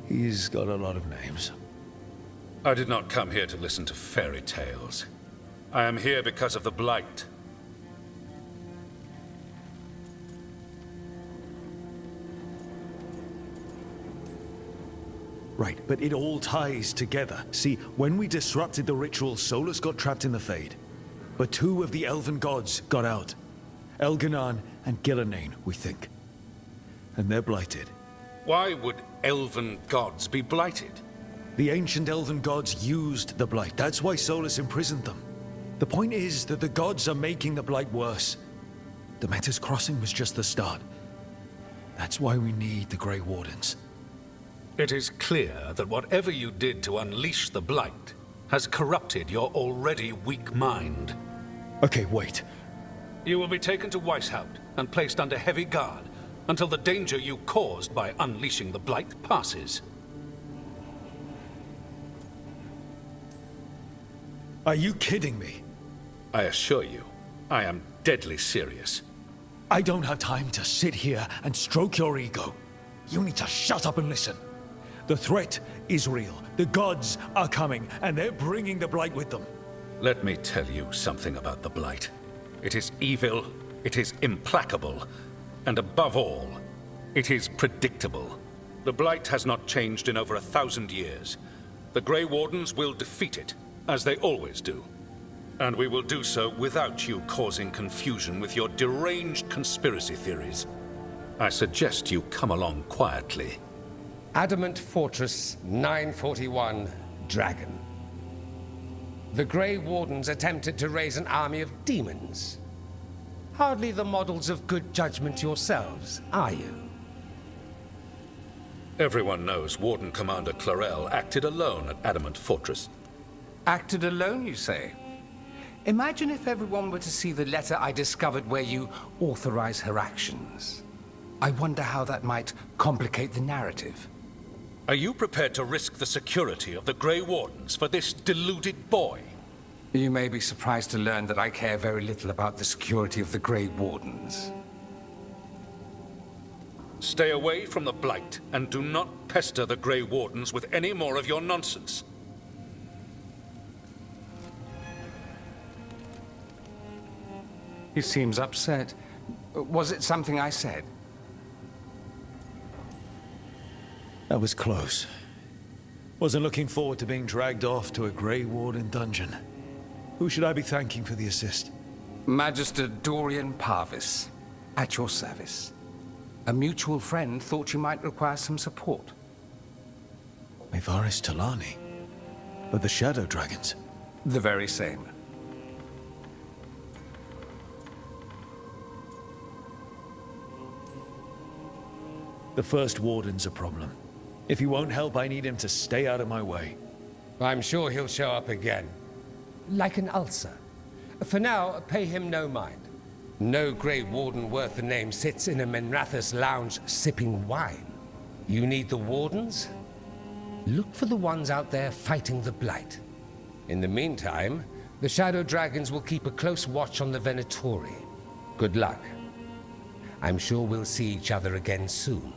He's got a lot of names. I did not come here to listen to fairy tales. I am here because of the Blight. Right, but it all ties together. See, when we disrupted the ritual, Solus got trapped in the Fade. But two of the elven gods got out. Elganan and Gillanane, we think. And they're blighted. Why would elven gods be blighted? The ancient elven gods used the Blight. That's why Solus imprisoned them. The point is that the gods are making the Blight worse. Demeter's Crossing was just the start. That's why we need the Grey Wardens. It is clear that whatever you did to unleash the Blight has corrupted your already weak mind. Okay, wait. You will be taken to Weishaupt and placed under heavy guard until the danger you caused by unleashing the Blight passes. Are you kidding me? I assure you, I am deadly serious. I don't have time to sit here and stroke your ego. You need to shut up and listen. The threat is real. The gods are coming, and they're bringing the Blight with them. Let me tell you something about the Blight. It is evil, it is implacable, and above all, it is predictable. The Blight has not changed in over 1,000 years. The Grey Wardens will defeat it, as they always do. And we will do so without you causing confusion with your deranged conspiracy theories. I suggest you come along quietly. Adamant Fortress 941 Dragon. The Grey Wardens attempted to raise an army of demons. Hardly the models of good judgment yourselves, are you? Everyone knows Warden Commander Clarel acted alone at Adamant Fortress. Acted alone, you say? Imagine if everyone were to see the letter I discovered where you authorize her actions. I wonder how that might complicate the narrative. Are you prepared to risk the security of the Grey Wardens for this deluded boy? You may be surprised to learn that I care very little about the security of the Grey Wardens. Stay away from the Blight, and do not pester the Grey Wardens with any more of your nonsense. He seems upset. Was it something I said? That was close. Wasn't looking forward to being dragged off to a Grey Warden dungeon. Who should I be thanking for the assist? Magister Dorian Parvis, at your service. A mutual friend thought you might require some support. Mevaris Talani? Of the Shadow Dragons? The very same. The First Warden's a problem. If he won't help, I need him to stay out of my way. I'm sure he'll show up again. Like an ulcer. For now, pay him no mind. No Grey Warden worth the name sits in a Menrathus lounge sipping wine. You need the Wardens? Look for the ones out there fighting the Blight. In the meantime, the Shadow Dragons will keep a close watch on the Venatori. Good luck. I'm sure we'll see each other again soon.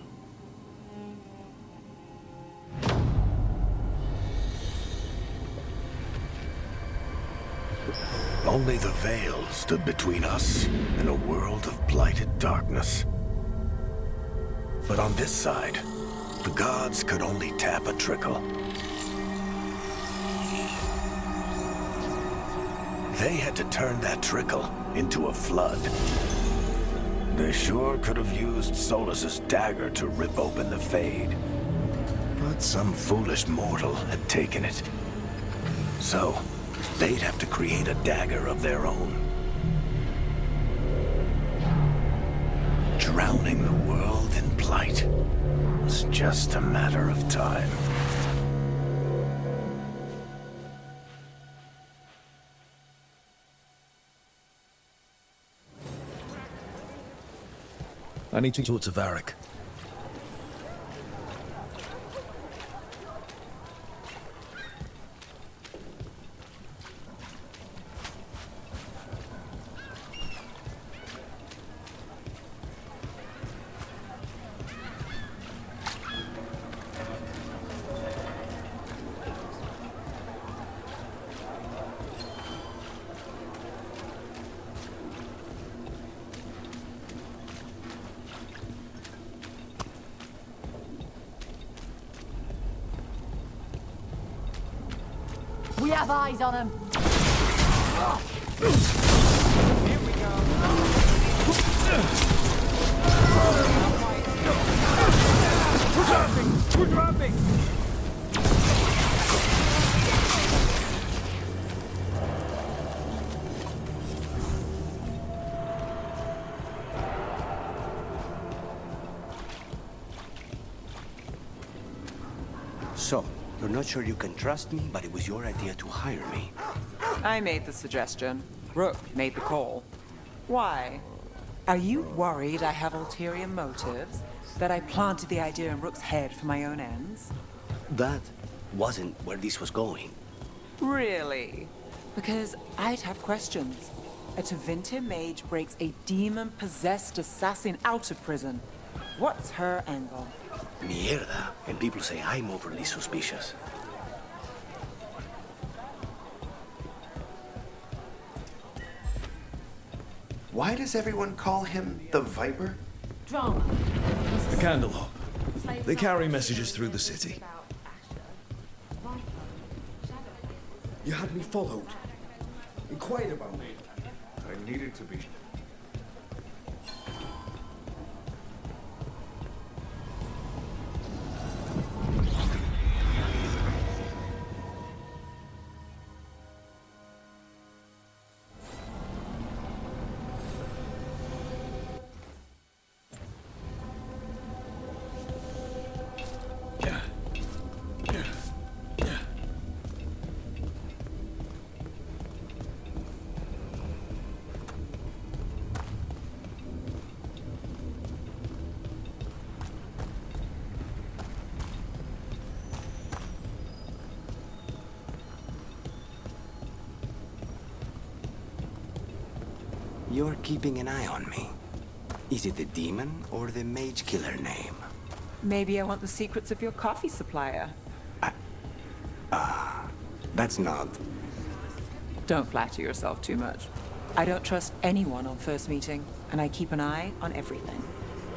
Only the Veil stood between us and a world of blighted darkness. But on this side, the gods could only tap a trickle. They had to turn that trickle into a flood. They sure could have used Solus's dagger to rip open the Fade. But some foolish mortal had taken it. So, they'd have to create a dagger of their own. Drowning the world in blight was just a matter of time. I need to talk to Varric. We have eyes on him. Here we go. We're dropping! So, you're not sure you can trust me, but it was your idea to hire me. I made the suggestion. Rook made the call. Why? Are you worried I have ulterior motives? That I planted the idea in Rook's head for my own ends? That wasn't where this was going. Really? Because I'd have questions. A Qunari Mage breaks a demon-possessed assassin out of prison. What's her angle? Mierda. And people say I'm overly suspicious. Why does everyone call him the Viper? Drama. The Candlehop. They carry messages through the city. You had me followed. Inquired about me. I needed to be. You're keeping an eye on me. Is it the demon or the mage killer name? Maybe I want the secrets of your coffee supplier. That's not... Don't flatter yourself too much. I don't trust anyone on first meeting, and I keep an eye on everything.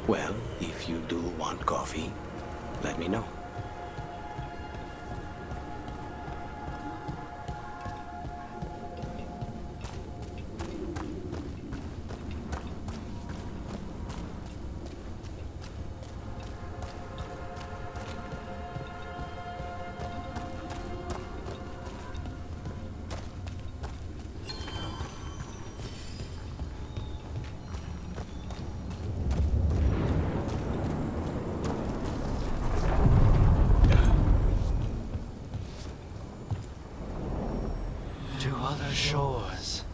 Well, if you do want coffee, let me know. To other shores.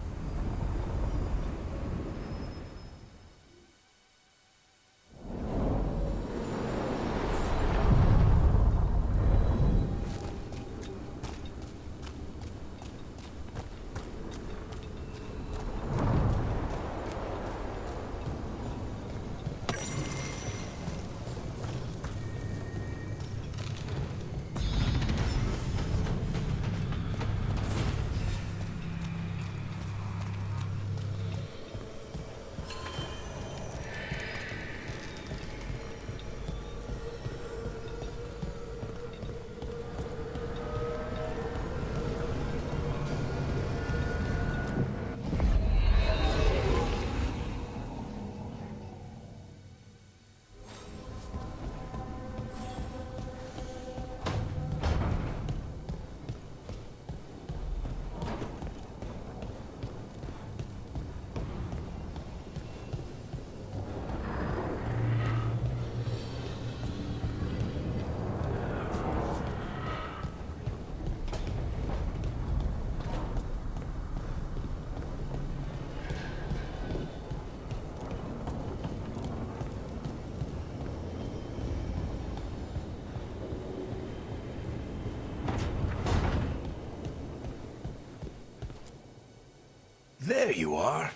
There you are.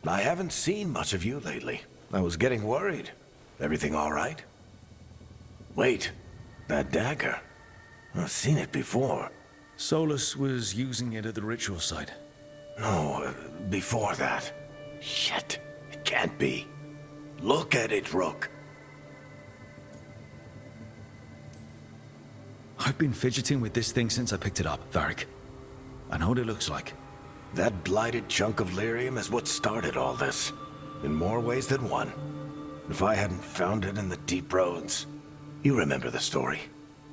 I haven't seen much of you lately. I was getting worried. Everything all right? Wait, that dagger. I've seen it before. Solus was using it at the ritual site. No, before that. Shit, it can't be. Look at it, Rook. I've been fidgeting with this thing since I picked it up, Varric. I know what it looks like. That blighted chunk of lyrium is what started all this. In more ways than one. If I hadn't found it in the deep roads... You remember the story.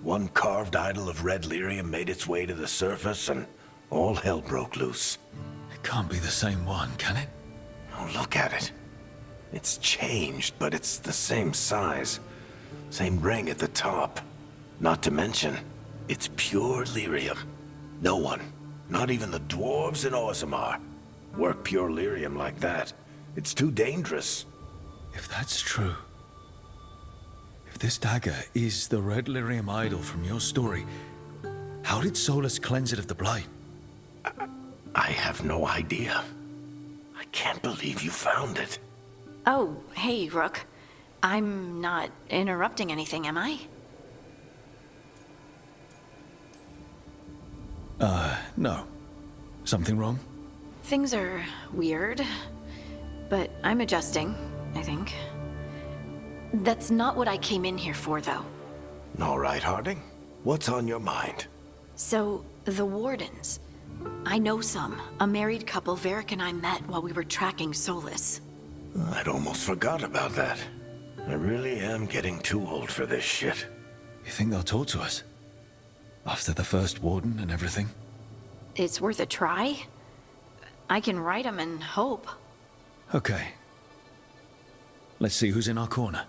One carved idol of red lyrium made its way to the surface and all hell broke loose. It can't be the same one, can it? Oh, look at it. It's changed, but it's the same size. Same ring at the top. Not to mention, it's pure lyrium. No one, not even the dwarves in Orzammar, work pure lyrium like that. It's too dangerous. If that's true... If this dagger is the red lyrium idol from your story, how did Solus cleanse it of the blight? I have no idea. I can't believe you found it. Oh, hey, Rook. I'm not interrupting anything, am I? No. Something wrong? Things are weird, but I'm adjusting, I think. That's not what I came in here for, though. All right, Harding. What's on your mind? So, the Wardens. I know some. A married couple Varric and I met while we were tracking Solus. I'd almost forgot about that. I really am getting too old for this shit. You think they'll talk to us? After the first warden and everything? It's worth a try. I can write them and hope. Okay. Let's see who's in our corner.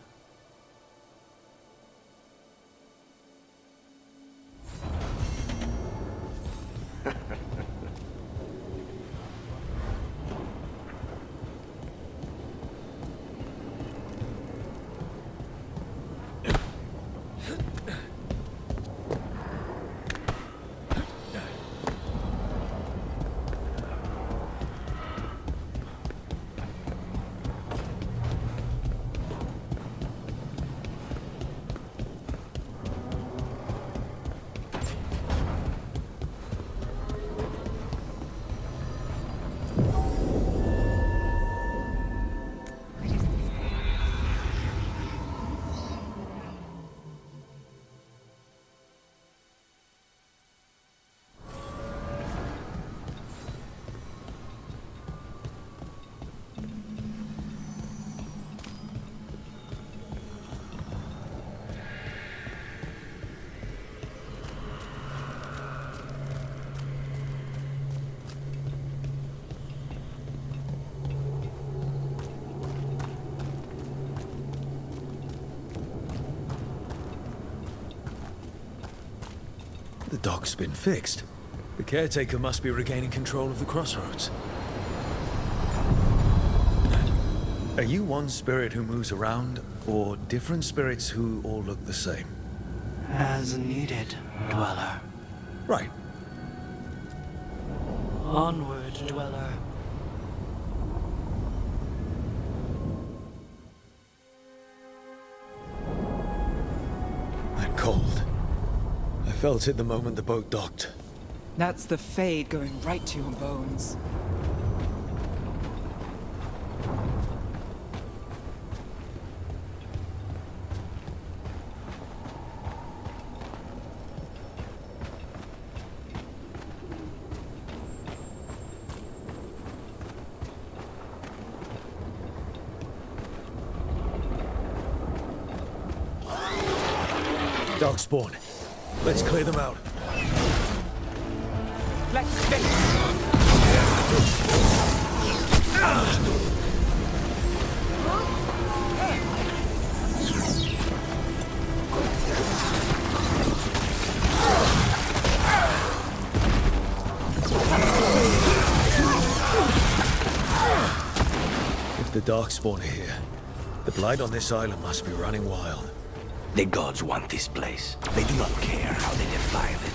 The dock's been fixed. The caretaker must be regaining control of the crossroads. Are you one spirit who moves around, or different spirits who all look the same? As needed, Dweller. Right. Onward, Dweller. That cold. I felt it the moment the boat docked. That's the Fade going right to your bones. Dog spawn. Let's clear them out. Let's finish. If the Darkspawn are here, the Blight on this island must be running wild. The gods want this place. They do not care how they defile it.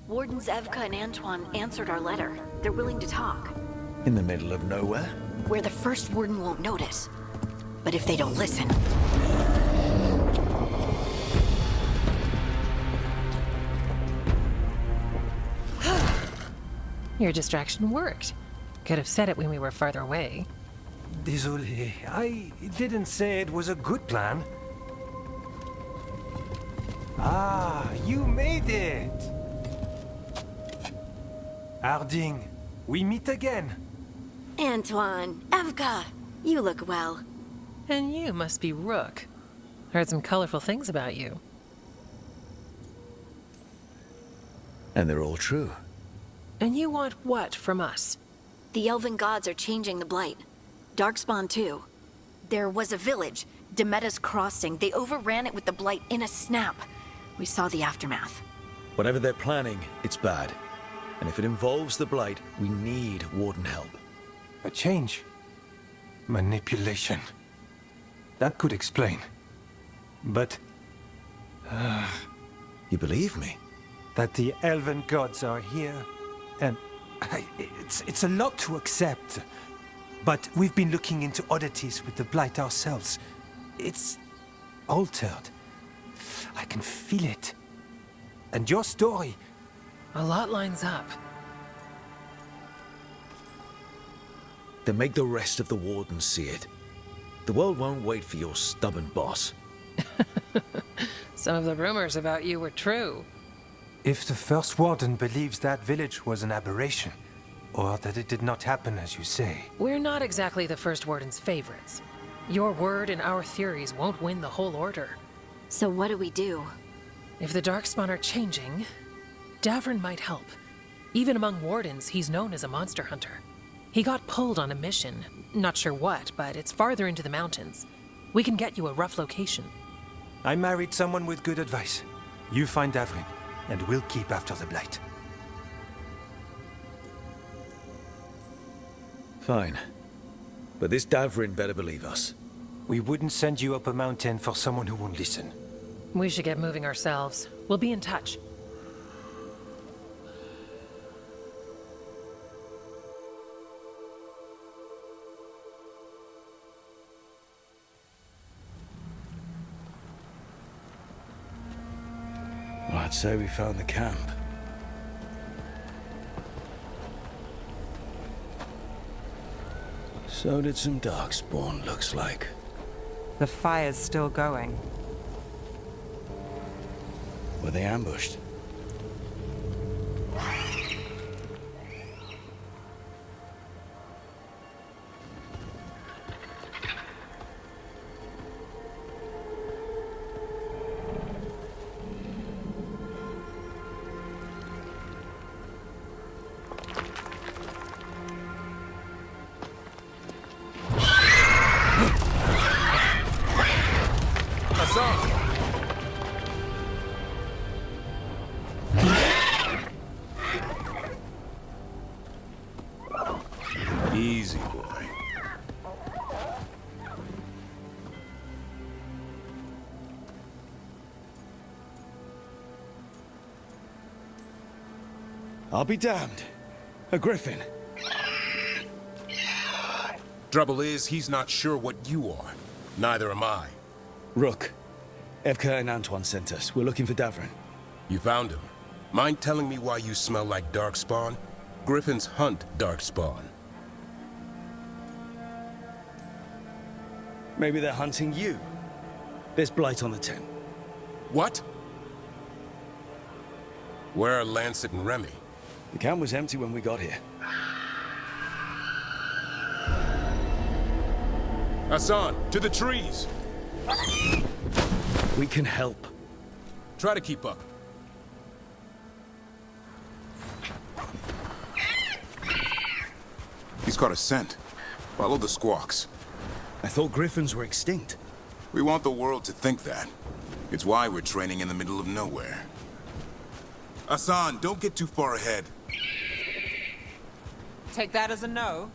Wardens Evka and Antoine answered our letter. They're willing to talk. In the middle of nowhere? Where the first warden won't notice. But if they don't listen... Your distraction worked. Could have said it when we were farther away. Désolé, I didn't say it was a good plan. Ah, you made it! Harding, we meet again. Antoine, Evka, you look well. And you must be Rook. Heard some colorful things about you. And they're all true. And you want what from us? The Elven gods are changing the Blight. Darkspawn too. There was a village, Demetta's Crossing. They overran it with the Blight in a snap. We saw the aftermath. Whatever they're planning, it's bad. And if it involves the Blight, we need Warden help. A change. Manipulation. That could explain. But... You believe me? That the elven gods are here, and... It's a lot to accept. But we've been looking into oddities with the Blight ourselves. It's... altered. I can feel it. And your story... A lot lines up. Then make the rest of the Wardens see it. The world won't wait for your stubborn boss. Some of the rumors about you were true. If the First Warden believes that village was an aberration, or that it did not happen as you say... We're not exactly the First Warden's favorites. Your word and our theories won't win the whole order. So what do we do? If the Darkspawn are changing, Davrin might help. Even among Wardens, he's known as a monster hunter. He got pulled on a mission. Not sure what, but it's farther into the mountains. We can get you a rough location. I married someone with good advice. You find Davrin, and we'll keep after the Blight. Fine. But this Davrin better believe us. We wouldn't send you up a mountain for someone who won't listen. We should get moving ourselves. We'll be in touch. Well, I'd say we found the camp. So did some Darkspawn, looks like. The fire's still going. Were they ambushed? Easy, boy. I'll be damned. A griffin. Trouble is, he's not sure what you are. Neither am I. Rook. Evka and Antoine sent us. We're looking for Davrin. You found him. Mind telling me why you smell like Darkspawn? Griffins hunt Darkspawn. Maybe they're hunting you. There's Blight on the tent. What? Where are Lancet and Remy? The camp was empty when we got here. Hassan, to the trees! We can help. Try to keep up. He's caught a scent. Follow the squawks. I thought griffins were extinct. We want the world to think that. It's why we're training in the middle of nowhere. Hassan, don't get too far ahead. Take that as a no.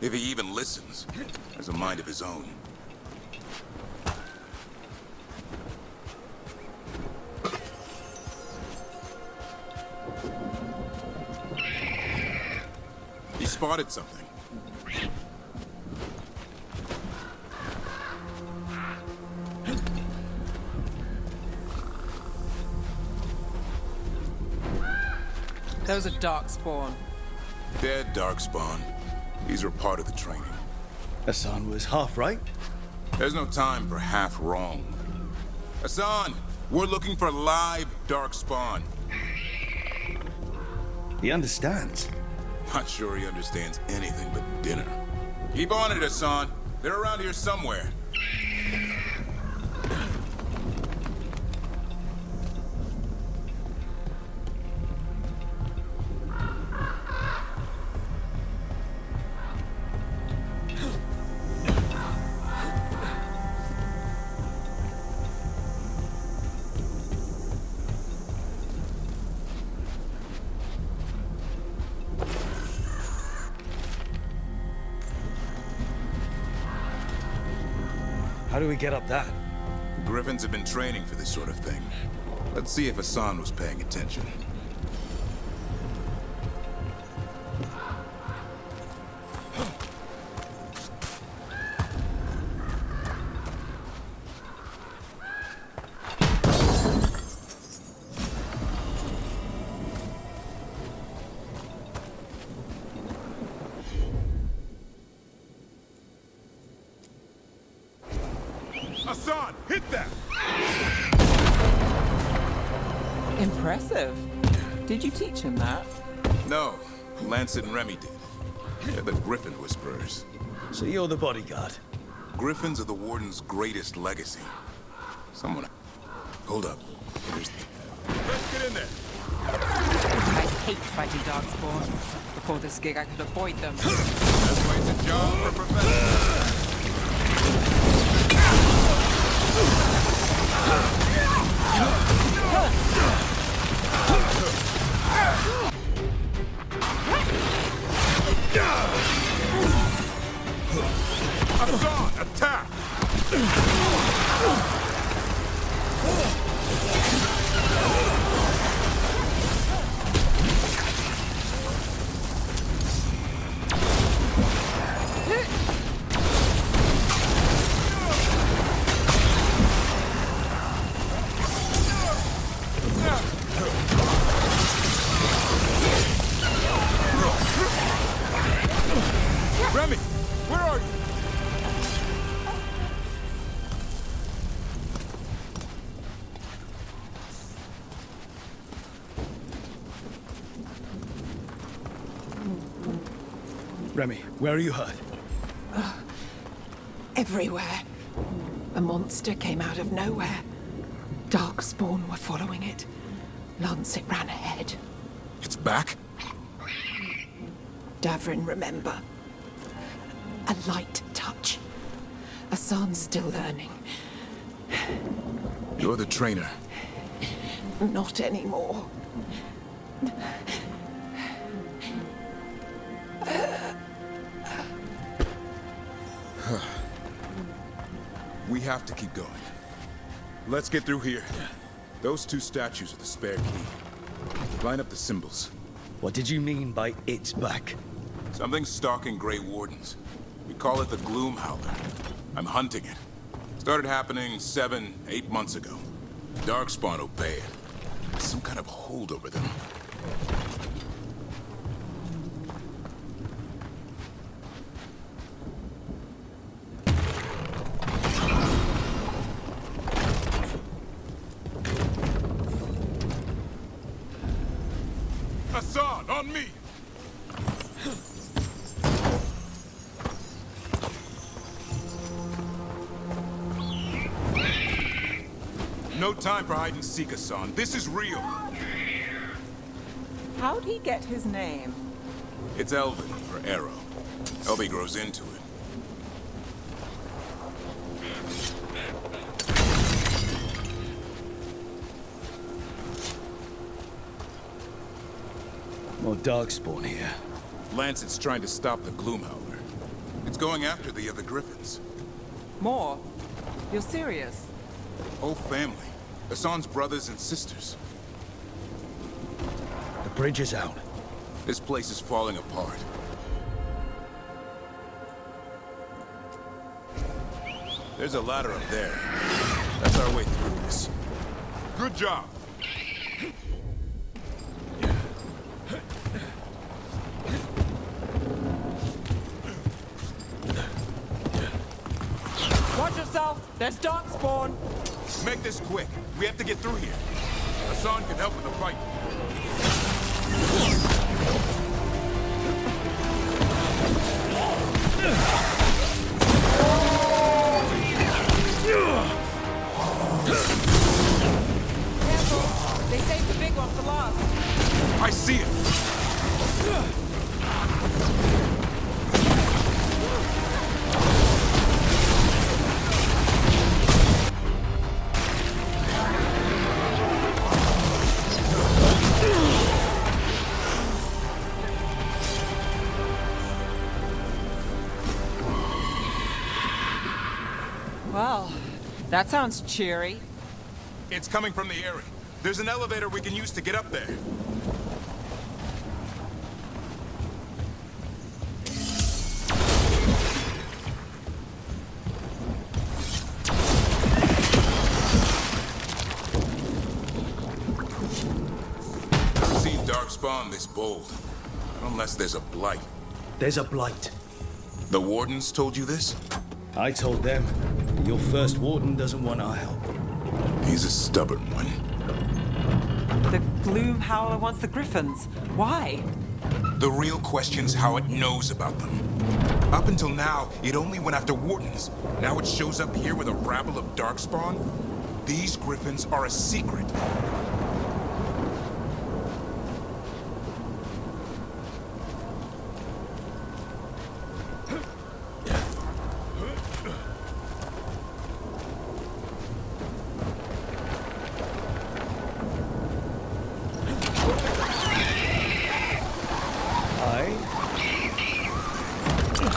If he even listens. Has a mind of his own. He spotted something. Those are Darkspawn. Dead Darkspawn. These were part of the training. Hassan was half right. There's no time for half wrong. Hassan, we're looking for live Darkspawn. He understands. Not sure he understands anything but dinner. Keep on it, Hassan. They're around here somewhere. How do we get up that? Griffins have been training for this sort of thing. Let's see if Hassan was paying attention. Hassan, hit that! Impressive. Did you teach him that? No, Lancet and Remy did. They're the Griffin Whisperers. So you're the bodyguard? Griffins are the Warden's greatest legacy. Someone... Hold up. Let's get in there. I hate fighting Darkspawn. Before this gig, I could avoid them. That's why it's a job for professionals. Hassan, attack! Remy, where are you? Remy, where are you hurt? Everywhere. A monster came out of nowhere. Darkspawn were following it. Lancet ran ahead. It's back? Davrin, remember. A light touch. Hassan's still learning. You're the trainer. Not anymore. We have to keep going. Let's get through here. Those two statues are the spare key. Line up the symbols. What did you mean by it's back? Something's stalking Grey Wardens. We call it the Gloom Howler. I'm hunting it. Started happening 7, 8 months ago. Darkspawn obey it. There's some kind of hold over them. Hassan, on me! No time for hide and seek, Hassan. This is real. How'd he get his name? It's Elvin, or Arrow. Elby grows into it. More Darkspawn here. Lancet's trying to stop the Gloom Howler. It's going after the other Griffins. More? You're serious? Whole family. Hassan's brothers and sisters. The bridge is out. This place is falling apart. There's a ladder up there. That's our way through this. Good job. Watch yourself! There's Darkspawn! Make this quick. We have to get through here. Hassan can help with the fight. Careful! They saved the big one for last. I see it. Well, that sounds cheery. It's coming from the area. There's an elevator we can use to get up there. I've seen Darkspawn this bold. Not unless there's a blight. There's a blight. The Wardens told you this? I told them. Your first Warden doesn't want our help. He's a stubborn one. The Gloom Howler wants the Griffins. Why? The real question's how it knows about them. Up until now, it only went after Wardens. Now it shows up here with a rabble of Darkspawn? These Griffins are a secret.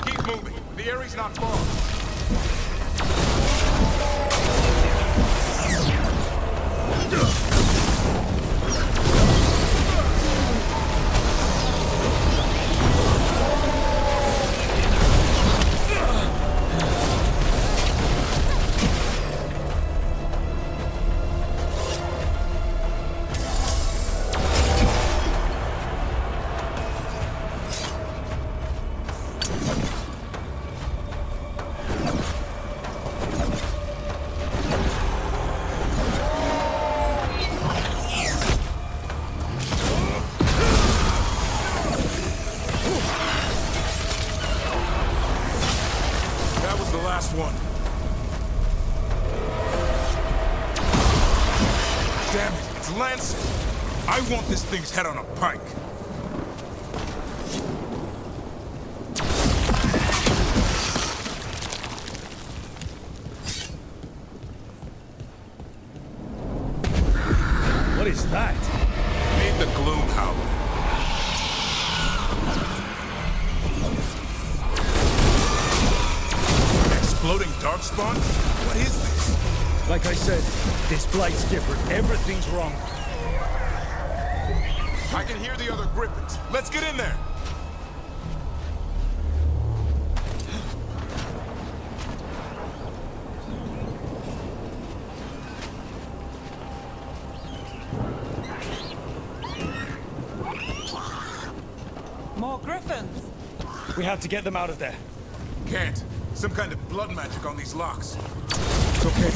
Keep moving. The area's not far. Last one. Damn it, it's Lancet. I want this thing's head on a pike. What is that? Meet the Gloom Howler. Exploding Darkspawn? What is this? Like I said, this blight's different. Everything's wrong. I can hear the other Griffins. Let's get in there. More Griffins! We have to get them out of there. Can't. Some kind of blood magic on these locks. It's okay.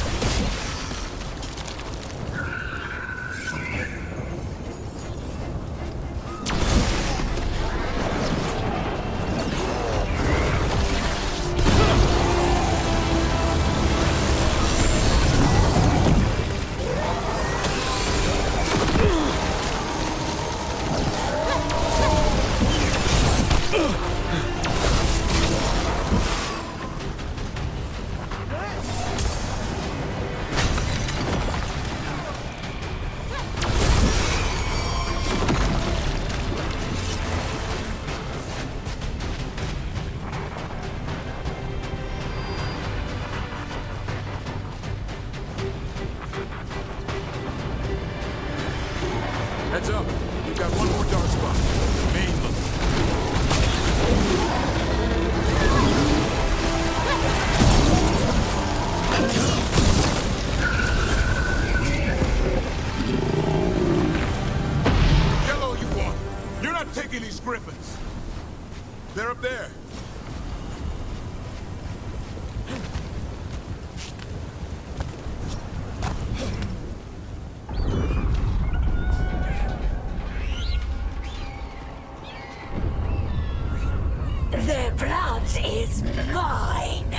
Heads up. We've got one more dark spot. Main look. Yellow you want. You're not taking these Griffins. They're up there. Their blood is mine.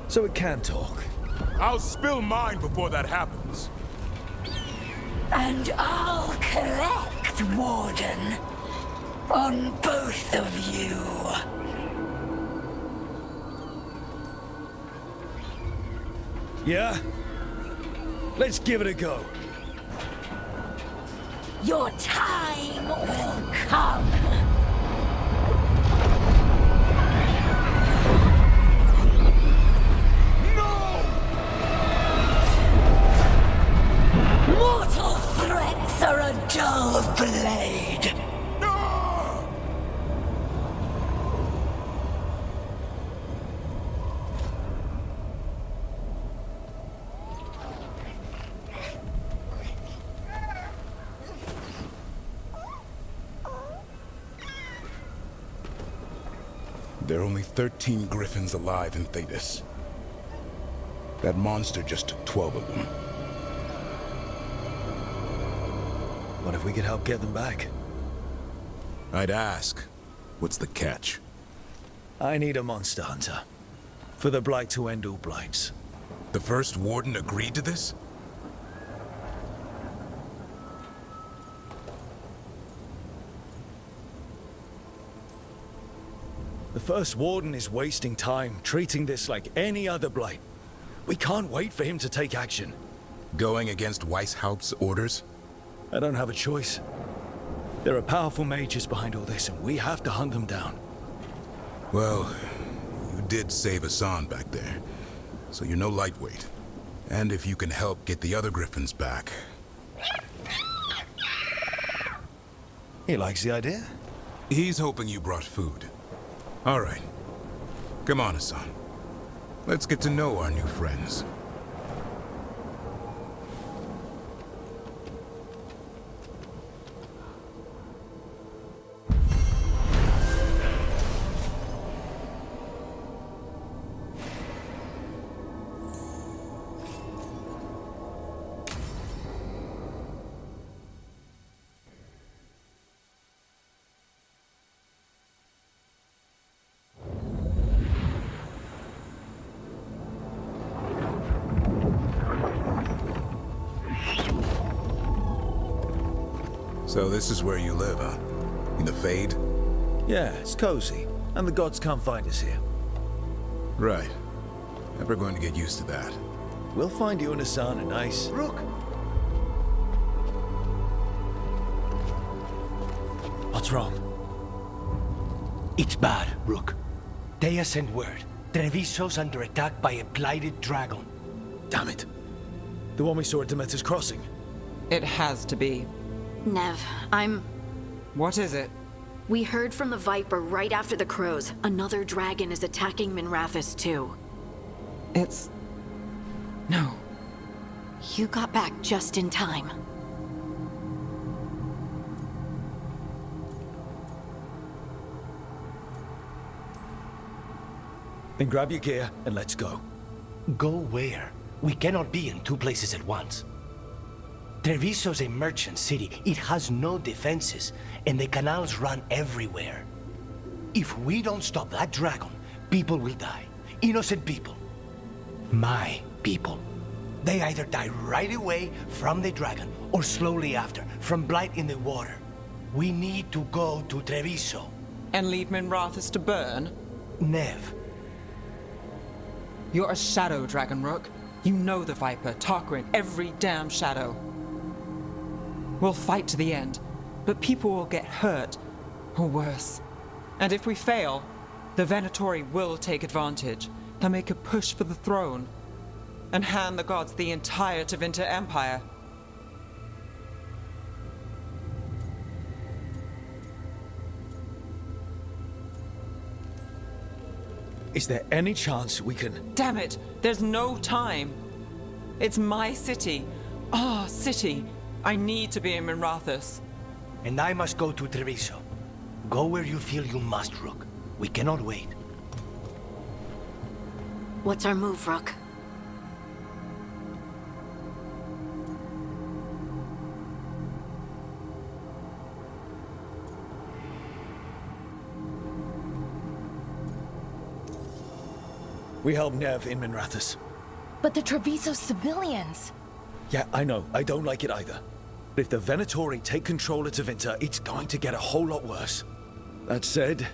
So it can talk. I'll spill mine before that happens. And I'll collect, Warden, on both of you. Yeah? Let's give it a go. Your time will come. No! There are only 13 griffins alive in Thedas. That monster just took 12 of them. What if we could help get them back? I'd ask, what's the catch? I need a monster hunter. For the Blight to end all blights. The first warden agreed to this? The first warden is wasting time, treating this like any other blight. We can't wait for him to take action. Going against Weishaupt's orders? I don't have a choice. There are powerful mages behind all this, and we have to hunt them down. Well, you did save Hassan back there, so you're no lightweight. And if you can help get the other griffins back... He likes the idea. He's hoping you brought food. All right. Come on, Hassan. Let's get to know our new friends. So this is where you live, huh? In the Fade? Yeah, it's cozy. And the gods can't find us here. Right. Never going to get used to that. We'll find you and Hassan a nice... Rook! What's wrong? It's bad, Rook. Thedas sent word. Treviso's under attack by a blighted dragon. Damn it. The one we saw at Demeter's Crossing. It has to be. Nev, What is it? We heard from the Viper right after the Crows. Another dragon is attacking Minrathous too. It's... No. You got back just in time. Then grab your gear and let's go. Go where? We cannot be in two places at once. Treviso's a merchant city. It has no defenses, and the canals run everywhere. If we don't stop that dragon, people will die. Innocent people. My people. They either die right away from the dragon, or slowly after, from blight in the water. We need to go to Treviso. And leave Minrathous to burn? Nev. You're a shadow dragon, Rook. You know the Viper, Tarquin, every damn shadow. We'll fight to the end, but people will get hurt, or worse. And if we fail, the Venatori will take advantage. They'll make a push for the throne, and hand the gods the entire Tevinter Empire. Is there any chance we can... Damn it! There's no time! It's my city. Our city. I need to be in Minrathous. And I must go to Treviso. Go where you feel you must, Rook. We cannot wait. What's our move, Rook? We help Nev in Minrathous. But the Treviso civilians... Yeah, I know. I don't like it either. But if the Venatori take control of Tevinter, it's going to get a whole lot worse. That said,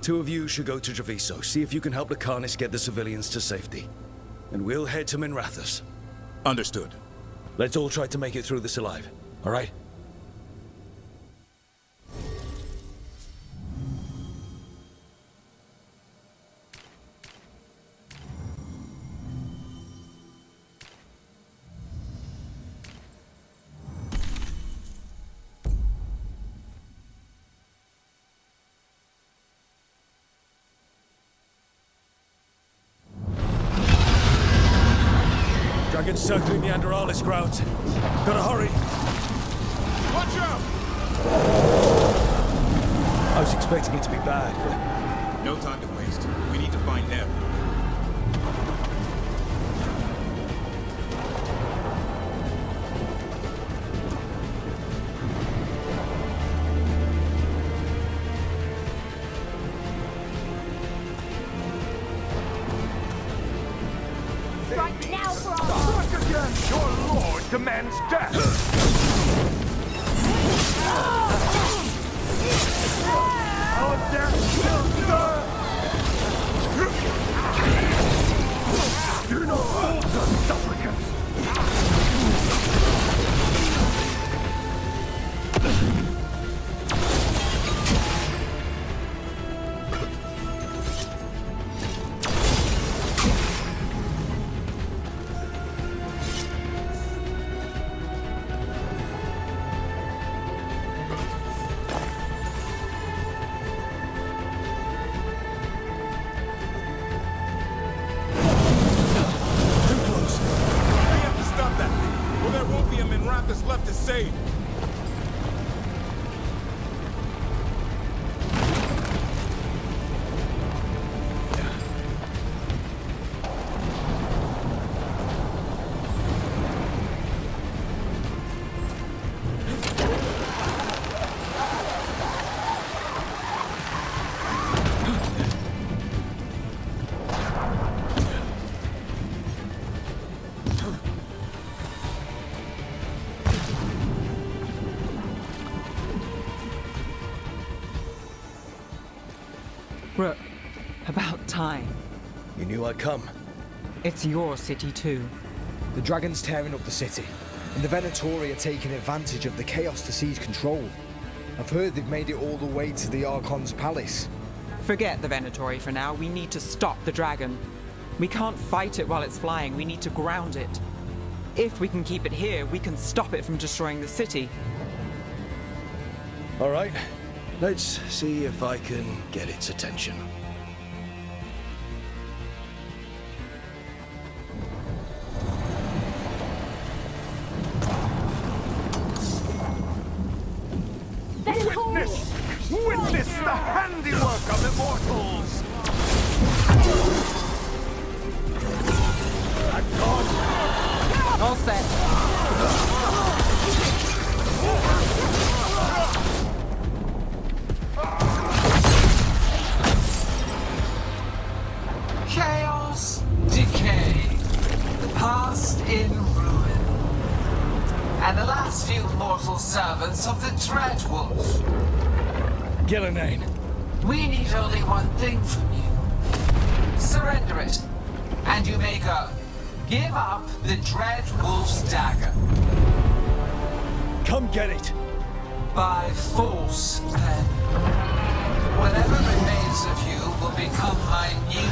two of you should go to Treviso, see if you can help the Carnis get the civilians to safety. And we'll head to Minrathous. Understood. Let's all try to make it through this alive, all right? Dragons circling the Anderalis grounds. Gotta hurry. Watch out! I was expecting it to be bad, but... No time to waste. demands death! Our death will serve! Do not falter, supplicants! Left to save. Rook, about time. You knew I'd come. It's your city too. The dragon's tearing up the city, and the Venatori are taking advantage of the chaos to seize control. I've heard they've made it all the way to the Archon's palace. Forget the Venatori for now. We need to stop the dragon. We can't fight it while it's flying. We need to ground it. If we can keep it here, we can stop it from destroying the city. All right. Let's see if I can get its attention. Witness the handiwork of immortals! And God! All set. Chaos, decay, past in ruin, and the last few mortal servants of the Dreadwolf. Gillenane. We need only one thing from you. Surrender it, and you may go. Give up the Dreadwolf's dagger. Come get it. By force, then. Whatever remains of you will become my new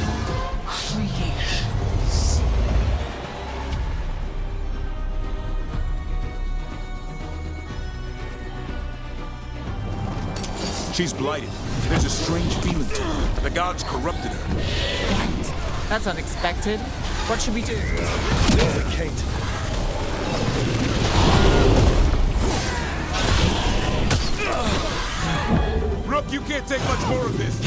creations. She's blighted. There's a strange feeling to her. The gods corrupted her. Right. That's unexpected. What should we do? Kate. Rook, you can't take much more of this.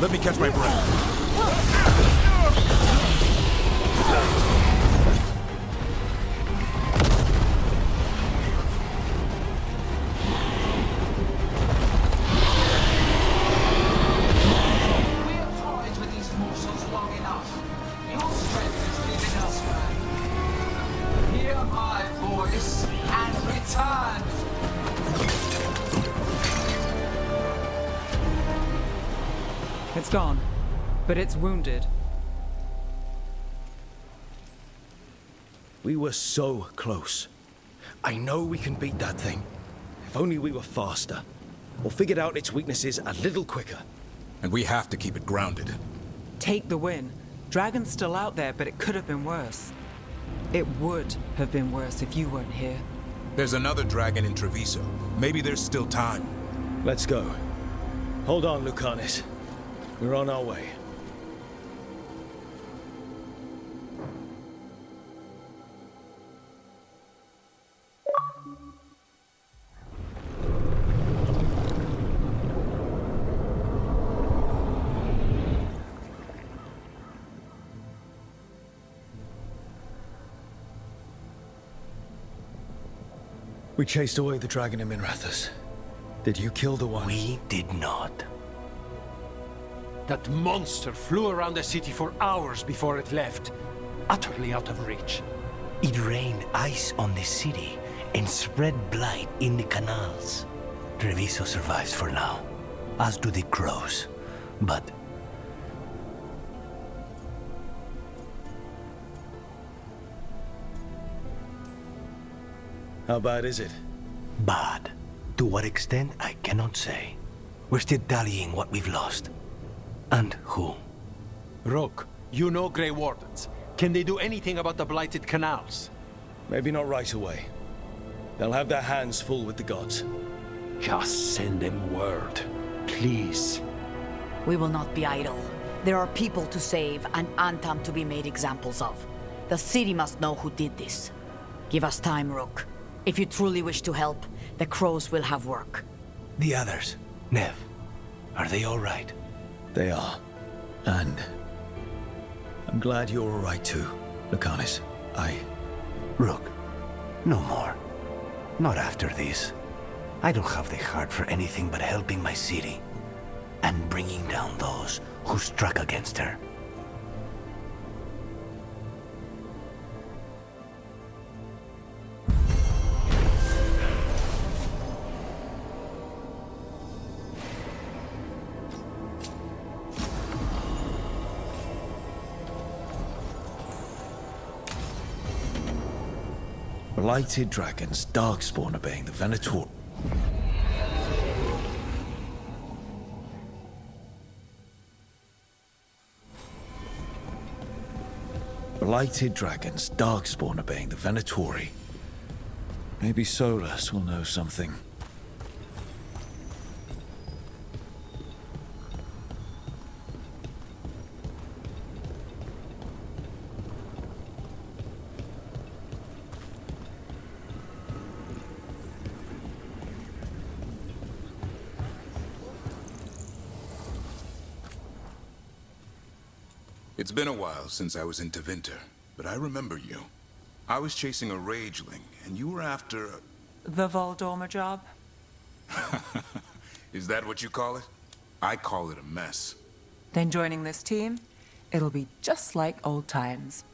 Let me catch my breath. We have toyed with these morsels long enough. Your strength is leaving elsewhere. Hear my voice and return. It's gone, but it's wounded. We were so close. I know we can beat that thing. If only we were faster. Or figured out its weaknesses a little quicker. And we have to keep it grounded. Take the win. Dragon's still out there, but it could have been worse. It would have been worse if you weren't here. There's another dragon in Treviso. Maybe there's still time. Let's go. Hold on, Lucanus. We're on our way. We chased away the dragon in Minrathous. Did you kill the one? We did not. That monster flew around the city for hours before it left, utterly out of reach. It rained ice on the city and spread blight in the canals. Treviso survives for now, as do the crows. But how bad is it? bad. To what extent, I cannot say. We're still tallying what we've lost. And who. Rook, you know Grey Wardens. Can they do anything about the blighted canals? Maybe not right away. They'll have their hands full with the gods. Just send them word, please. We will not be idle. There are people to save and Antam to be made examples of. The city must know who did this. Give us time, Rook. If you truly wish to help, the crows will have work. The others, Nev, are they all right? They are. And I'm glad you're all right too, Lucanus. Rook, no more. Not after this. I don't have the heart for anything but helping my city. And bringing down those who struck against her. Blighted dragons, darkspawn obeying the Venator. Blighted dragons, darkspawn obeying the Venatori. Maybe Solus will know something. It's been a while since I was in Tevinter, but I remember you. I was chasing a rageling, and you were after The Voldormer job? Is that what you call it? I call it a mess. Then joining this team, it'll be just like old times.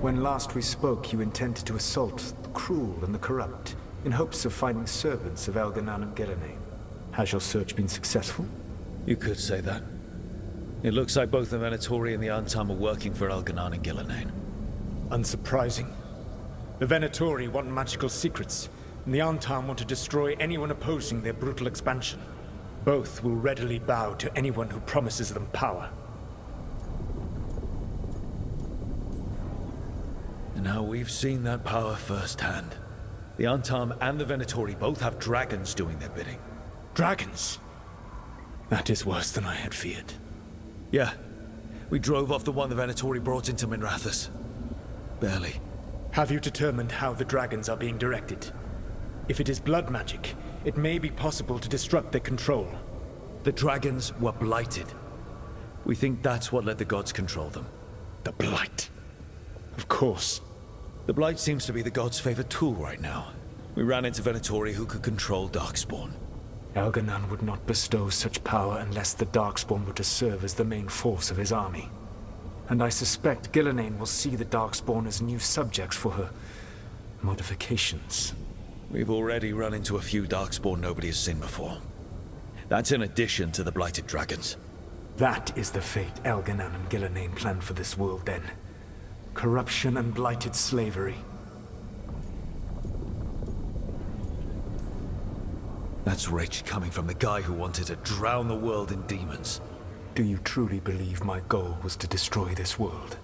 When last we spoke, you intended to assault the cruel and the corrupt, in hopes of finding servants of Elganan and Gillenane. Has your search been successful? You could say that. It looks like both the Venatori and the Antam are working for Elganan and Gillenane. Unsurprising. The Venatori want magical secrets, and the Antam want to destroy anyone opposing their brutal expansion. Both will readily bow to anyone who promises them power. And now we've seen that power firsthand. The Antam and the Venatori both have dragons doing their bidding. Dragons? That is worse than I had feared. Yeah. We drove off the one the Venatori brought into Minrathous. Barely. Have you determined how the dragons are being directed? If it is blood magic, it may be possible to disrupt their control. The dragons were blighted. We think that's what let the gods control them. The blight? Of course. The blight seems to be the gods' favorite tool right now. We ran into Venatori who could control Darkspawn. Elganan would not bestow such power unless the Darkspawn were to serve as the main force of his army. And I suspect Gillenane will see the Darkspawn as new subjects for her modifications. We've already run into a few Darkspawn nobody has seen before. That's in addition to the blighted dragons. That is the fate Elganan and Gillenane planned for this world then. Corruption and blighted slavery. That's rage coming from the guy who wanted to drown the world in demons. Do you truly believe my goal was to destroy this world?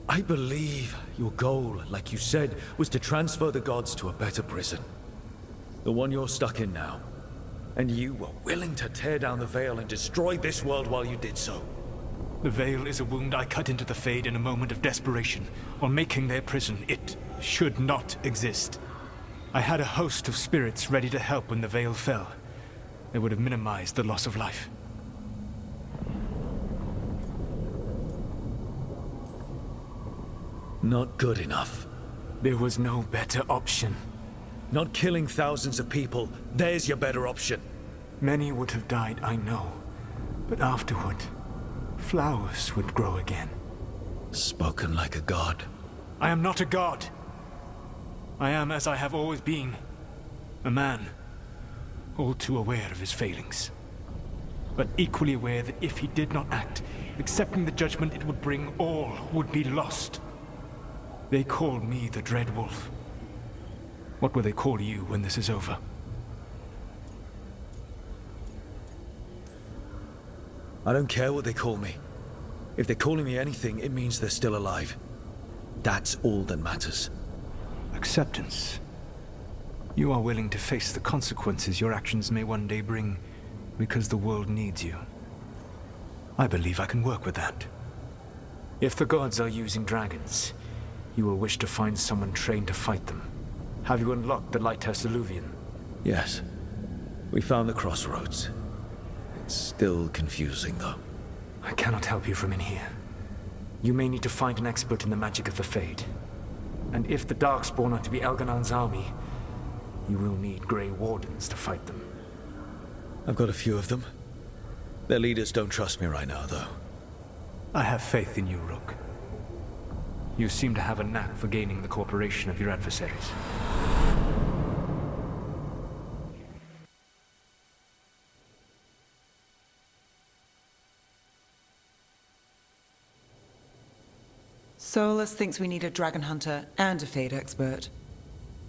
I believe your goal, like you said, was to transfer the gods to a better prison. The one you're stuck in now. And you were willing to tear down the Veil and destroy this world while you did so. The Veil is a wound I cut into the Fade in a moment of desperation, while making their prison. It should not exist. I had a host of spirits ready to help when the Veil fell. They would have minimized the loss of life. Not good enough. There was no better option. Not killing thousands of people. There's your better option. Many would have died, I know. But afterward, flowers would grow again. Spoken like a god. I am not a god. I am as I have always been. A man. All too aware of his failings. But equally aware that if he did not act, accepting the judgment it would bring, all would be lost. They call me the Dread Wolf. What will they call you when this is over? I don't care what they call me. If they're calling me anything, it means they're still alive. That's all that matters. Acceptance. You are willing to face the consequences your actions may one day bring because the world needs you. I believe I can work with that. If the gods are using dragons, you will wish to find someone trained to fight them. Have you unlocked the Lighthouse Illuvian? Yes. We found the crossroads. It's still confusing, though. I cannot help you from in here. You may need to find an expert in the magic of the Fade. And if the Darkspawn are to be Elganan's army, you will need Grey Wardens to fight them. I've got a few of them. Their leaders don't trust me right now, though. I have faith in you, Rook. You seem to have a knack for gaining the cooperation of your adversaries. Solus thinks we need a dragon hunter and a Fade expert.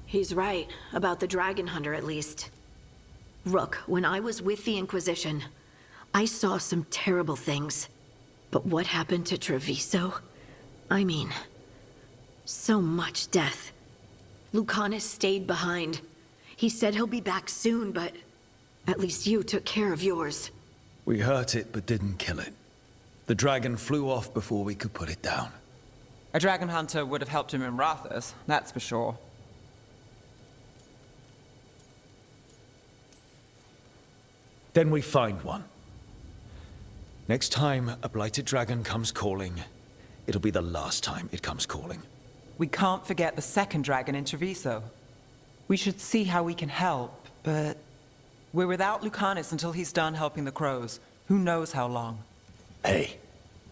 He's right, about the dragon hunter at least. Rook, when I was with the Inquisition, I saw some terrible things. But what happened to Treviso? I mean, so much death. Lucanus stayed behind. He said he'll be back soon, but at least you took care of yours. We hurt it, but didn't kill it. The dragon flew off before we could put it down. A dragon hunter would have helped him in Rathus, that's for sure. Then we find one. Next time a blighted dragon comes calling, it'll be the last time it comes calling. We can't forget the second dragon in Treviso. We should see how we can help, but we're without Lucanus until he's done helping the crows. Who knows how long? Hey,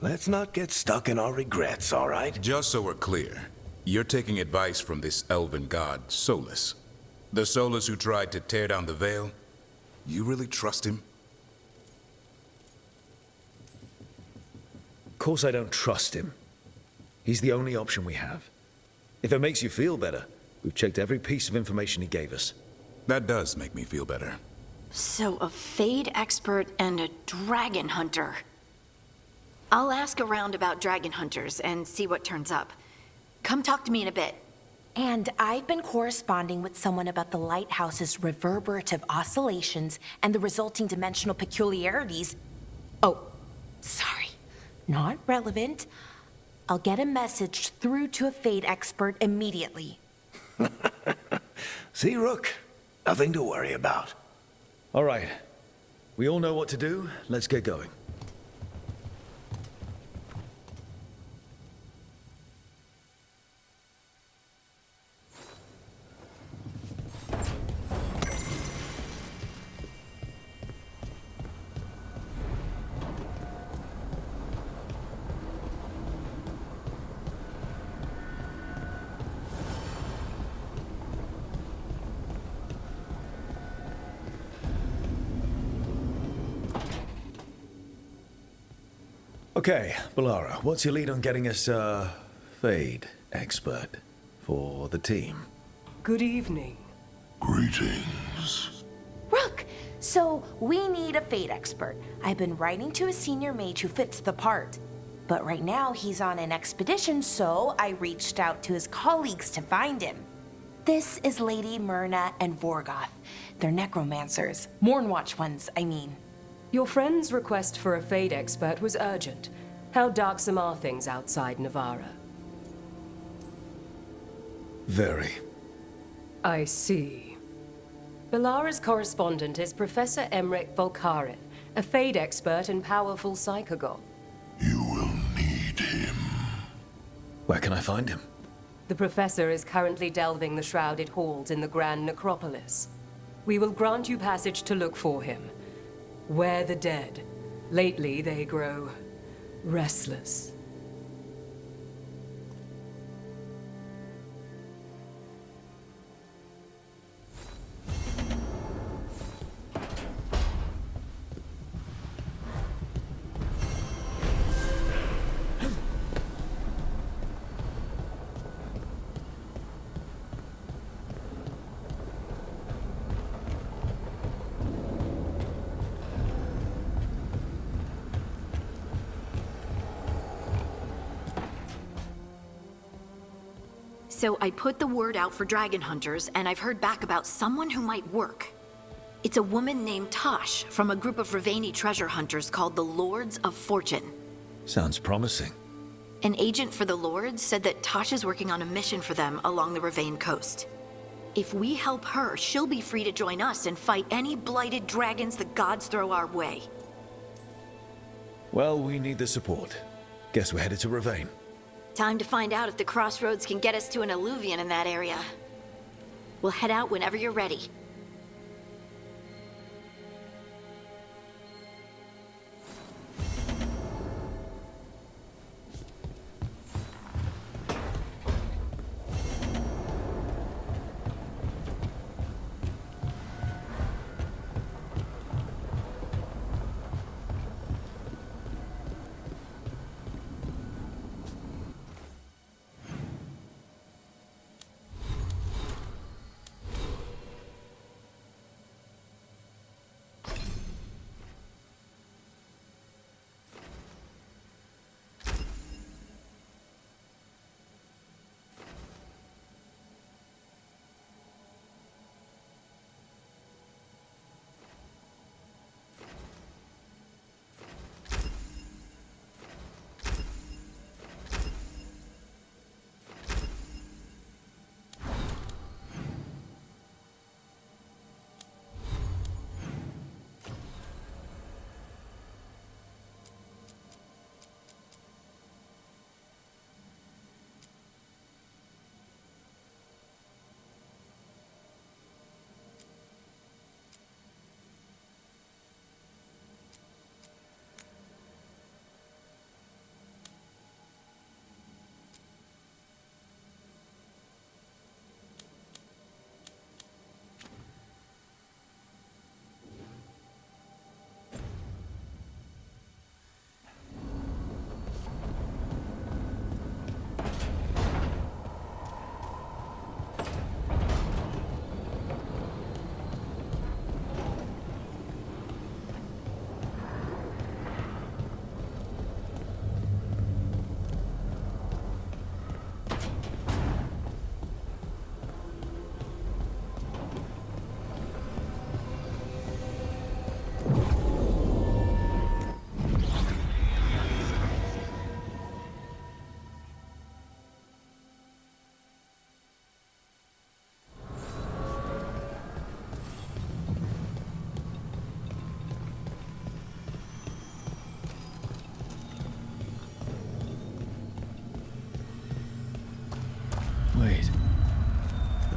let's not get stuck in our regrets, all right? Just so we're clear, You're taking advice from this elven god, Solus. The Solus who tried to tear down the Veil? You really trust him? Of course I don't trust him. He's the only option we have. If it makes you feel better, we've checked every piece of information he gave us. That does make me feel better. So, a Fade expert and a dragon hunter. I'll ask around about dragon hunters and see what turns up. Come talk to me in a bit. And I've been corresponding with someone about the lighthouse's reverberative oscillations and the resulting dimensional peculiarities. Oh, sorry. Not relevant. I'll get a message through to a Fade expert immediately. See, Rook? Nothing to worry about. All right. We all know what to do. Let's get going. Okay, Balara, what's your lead on getting us a Fade expert for the team? Good evening. Greetings. Rook, so we need a Fade expert. I've been writing to a senior mage who fits the part. But right now he's on an expedition, so I reached out to his colleagues to find him. This is Lady Myrna and Vorgoth. They're necromancers. Mournwatch ones, I mean. Your friend's request for a Fade expert was urgent. How darksome are things outside Navarra? Very. I see. Balara's correspondent is Professor Emmerich Volkaren, a Fade expert and powerful psychagon. Where can I find him? The Professor is currently delving the shrouded halls in the Grand Necropolis. We will grant you passage to look for him. Where the dead. Lately, they grow restless. So I put the word out for dragon hunters, and I've heard back about someone who might work. It's a woman named Tosh from a group of Ravani treasure hunters called the Lords of Fortune. Sounds promising. An agent for the Lords said that Tosh is working on a mission for them along the Ravane coast. If we help her, she'll be free to join us and fight any blighted dragons the gods throw our way. Well, we need the support. Guess we're headed to Ravane. Time to find out if the crossroads can get us to an alluvion in that area. We'll head out whenever you're ready.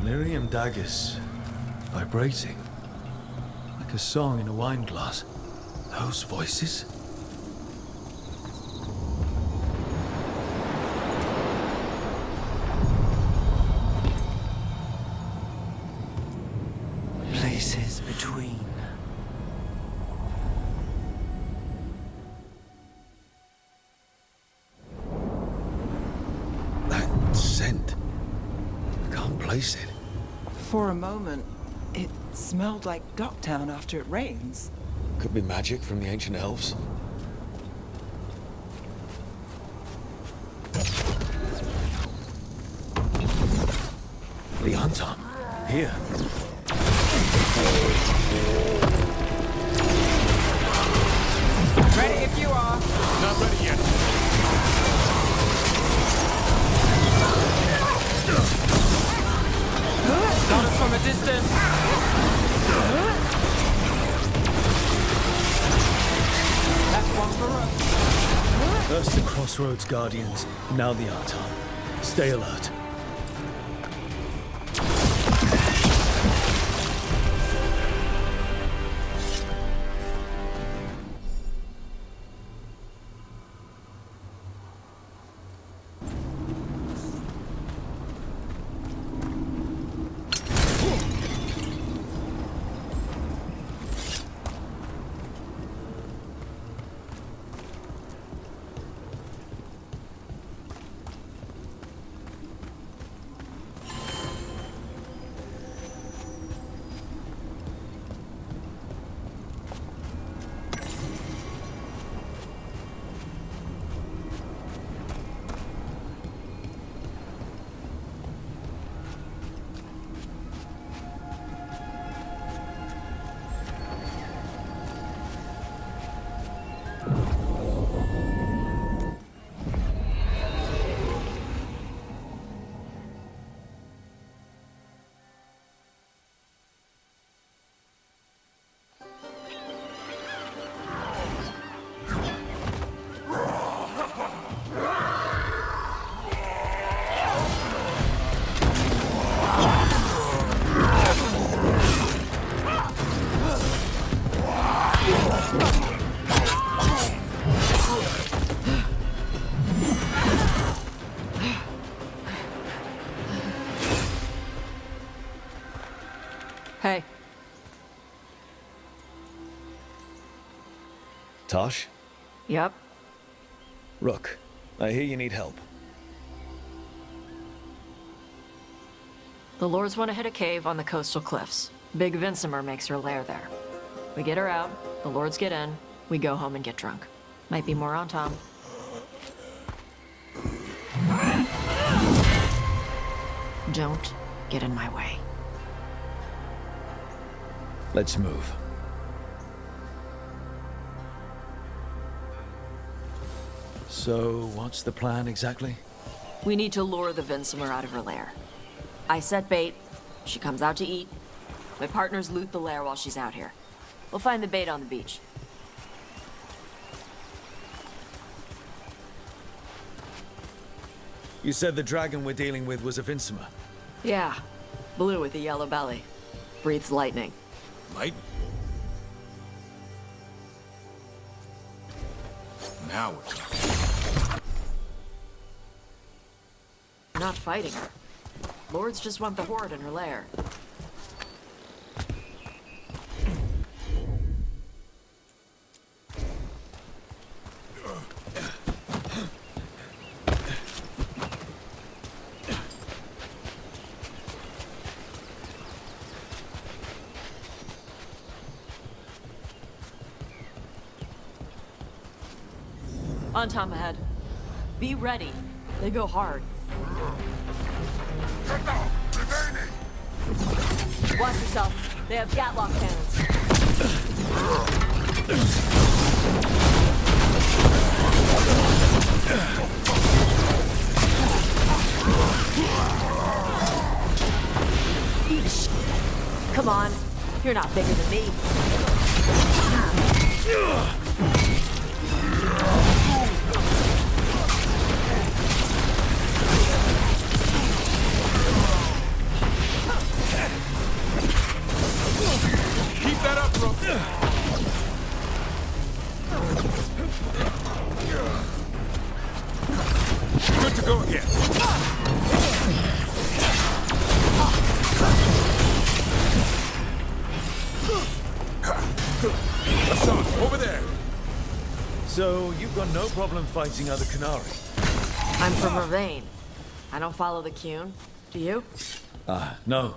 Lyrium daggers. Vibrating. Like a song in a wine glass. Those voices? Places between. That scent. Can't place it. For a moment, it smelled like Docktown after it rains. Could be magic from the ancient elves. The Anton. Here. Ready if you are. Not ready yet. Got us from a distance. That's one for us. First the Crossroads Guardians, now the Anton. Stay alert. Hey. Tosh? Yep. Rook, I hear you need help. The Lords want to hit a cave on the coastal cliffs. Big Vincimer makes her lair there. We get her out, the Lords get in, we go home and get drunk. Might be more on Tom. Don't get in my way. Let's move. So, what's the plan exactly? We need to lure the Vincimer out of her lair. I set bait, she comes out to eat. My partners loot the lair while she's out here. We'll find the bait on the beach. You said the dragon we're dealing with was a Vincimer. Yeah, blue with a yellow belly. Breathes lightning. Light? Now we're talking. Not fighting her. Lords just want the horde in her lair. On Tom ahead. Be ready. They go hard. Watch yourself. They have Gatlock cannons. Come on. You're not bigger than me. So, you've got no problem fighting other Qunari? I'm from Ravane. I don't follow the Qun. Do you? No.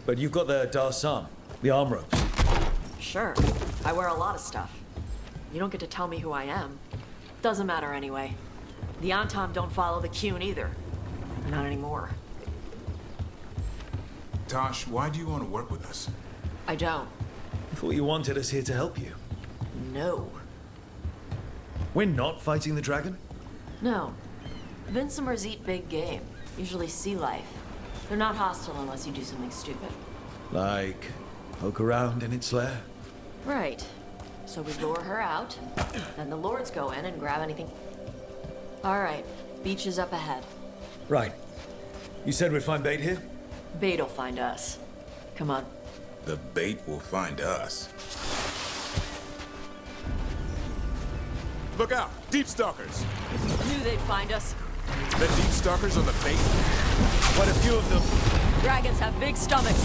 But you've got the Darsam, the arm ropes. Sure. I wear a lot of stuff. You don't get to tell me who I am. Doesn't matter anyway. The Antam don't follow the Qun either. Not anymore. Tosh, why do you want to work with us? I don't. I thought you wanted us here to help you. No. We're not fighting the dragon? No. Vincimers eat big game. Usually sea life. They're not hostile unless you do something stupid. Like, poke around in its lair? Right. So we lure her out, then the lords go in and grab anything. Alright, beach is up ahead. Right. You said we'd find bait here? Bait'll find us. Come on. The bait will find us. Look out! Deep Stalkers! Knew they'd find us. The Deep Stalkers are the bait? Quite a few of them. Dragons have big stomachs.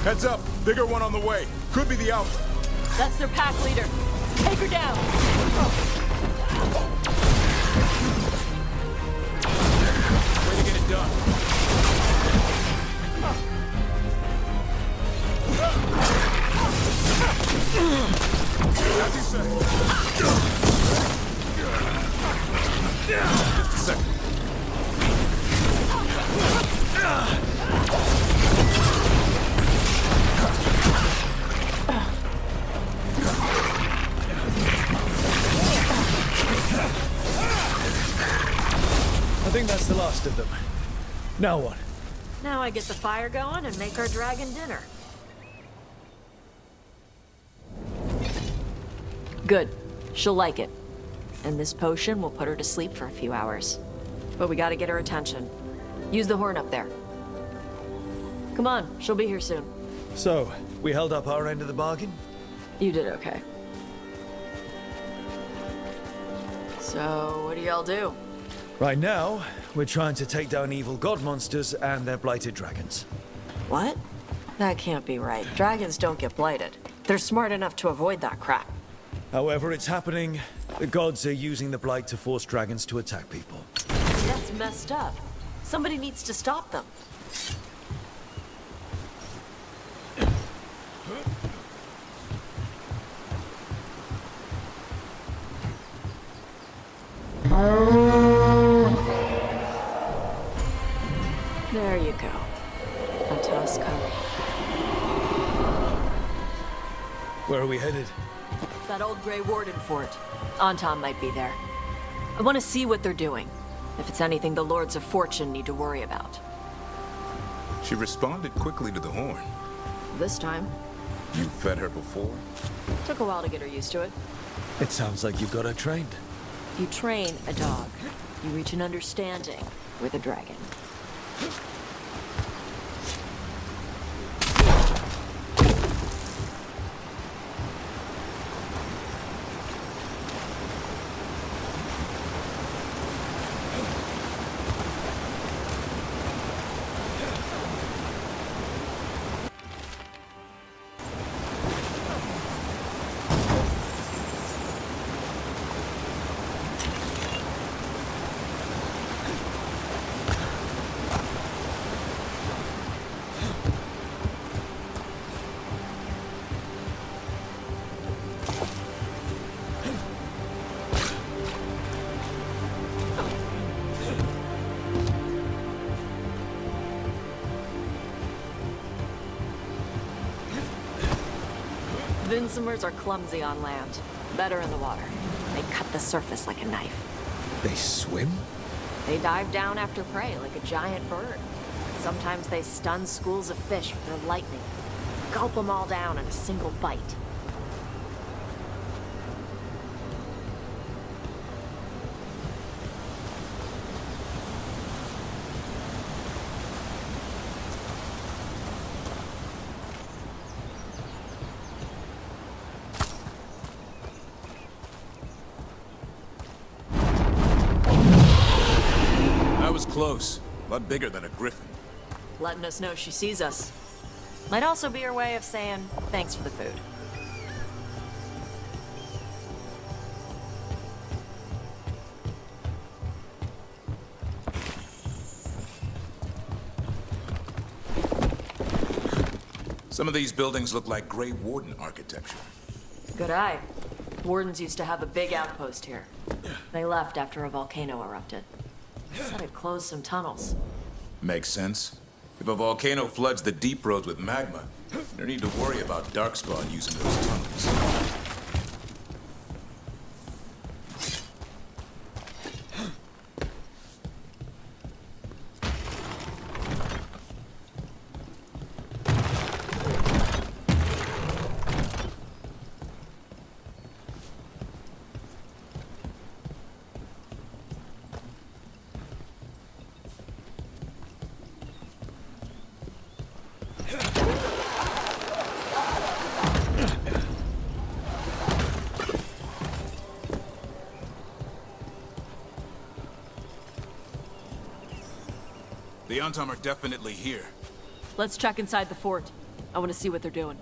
Heads up! Bigger one on the way. Could be the Alpha. That's their pack leader. Take her down. Way to get it done. As you say. Just a second. I think that's the last of them. Now what? Now I get the fire going and make our dragon dinner. Good. She'll like it. And this potion will put her to sleep for a few hours. But we gotta get her attention. Use the horn up there. Come on, she'll be here soon. So, we held up our end of the bargain? You did okay. So, what do y'all do? Right now, we're trying to take down evil god monsters and their blighted dragons. What? That can't be right. Dragons don't get blighted. They're smart enough to avoid that crap. However it's happening, the gods are using the blight to force dragons to attack people. That's messed up. Somebody needs to stop them. There you go. A tusk covered. Where are we headed? That old Grey Warden fort. Antam might be there. I want to see what they're doing. If it's anything the Lords of Fortune need to worry about. She responded quickly to the horn. This time. You fed her before? Took a while to get her used to it. It sounds like you've got her trained. You train a dog. You reach an understanding with a dragon. Vincimers are clumsy on land, better in the water. They cut the surface like a knife. They swim? They dive down after prey like a giant bird. Sometimes they stun schools of fish with their lightning. Gulp them all down in a single bite. close. A lot bigger than a griffin. Letting us know she sees us. Might also be her way of saying thanks for the food. Some of these buildings look like Grey Warden architecture. Good eye. Wardens used to have a big outpost here. They left after a volcano erupted. Said it closed some tunnels. Makes sense. If a volcano floods the deep roads with magma, no need to worry about Darkspawn using those tunnels. The Antom are definitely here. Let's check inside the fort. I want to see what they're doing.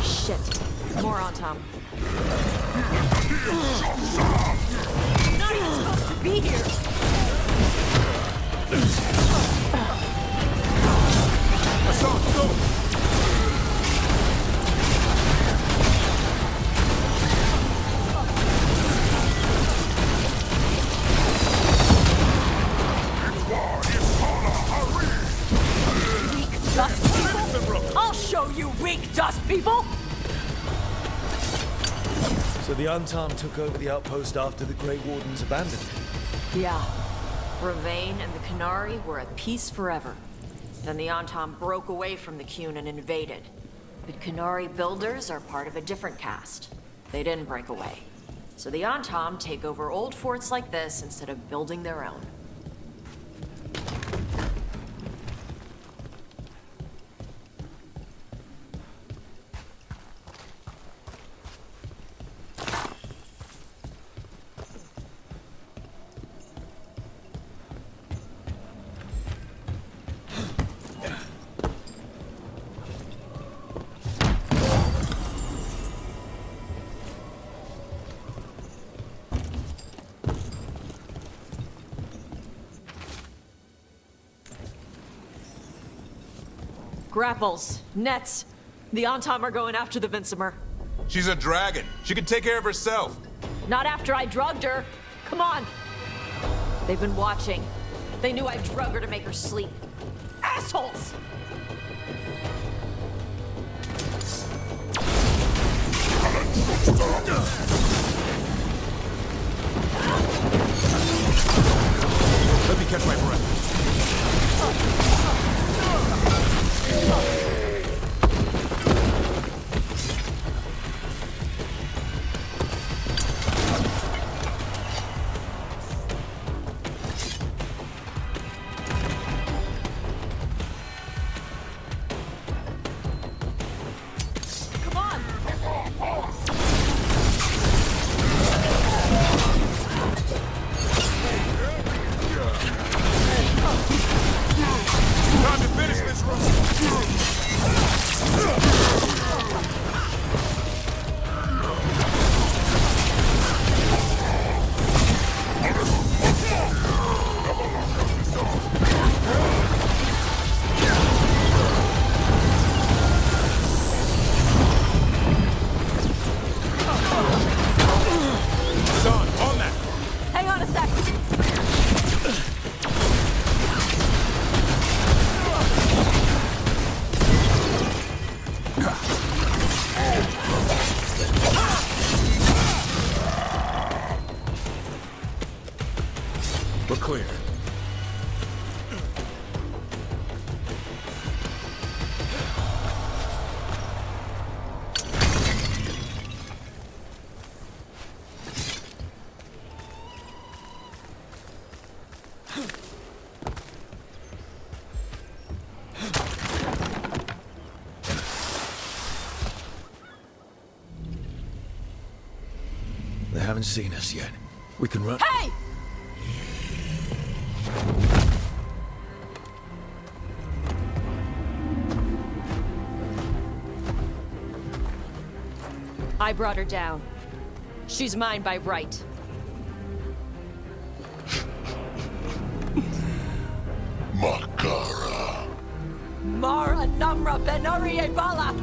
Shit. More Antom. Not even supposed to be here! Assault, go! I'll show you weak dust people! So the Antom took over the outpost after the Grey Wardens abandoned it? Yeah. Ravain and the Qunari were at peace forever. Then the Antom broke away from the Qun and invaded. But Qunari builders are part of a different caste. They didn't break away. So the Antom take over old forts like this instead of building their own. Grapples, nets. The Antom are going after the Vinsimer. She's a dragon. She can take care of herself. Not after I drugged her. Come on. They've been watching. They knew I drug her to make her sleep. Assholes! Let me catch my breath. We're clear. haven't seen us yet. We can run. Hey! I brought her down. She's mine by right. Makara. Mara Namra Benari Ebala!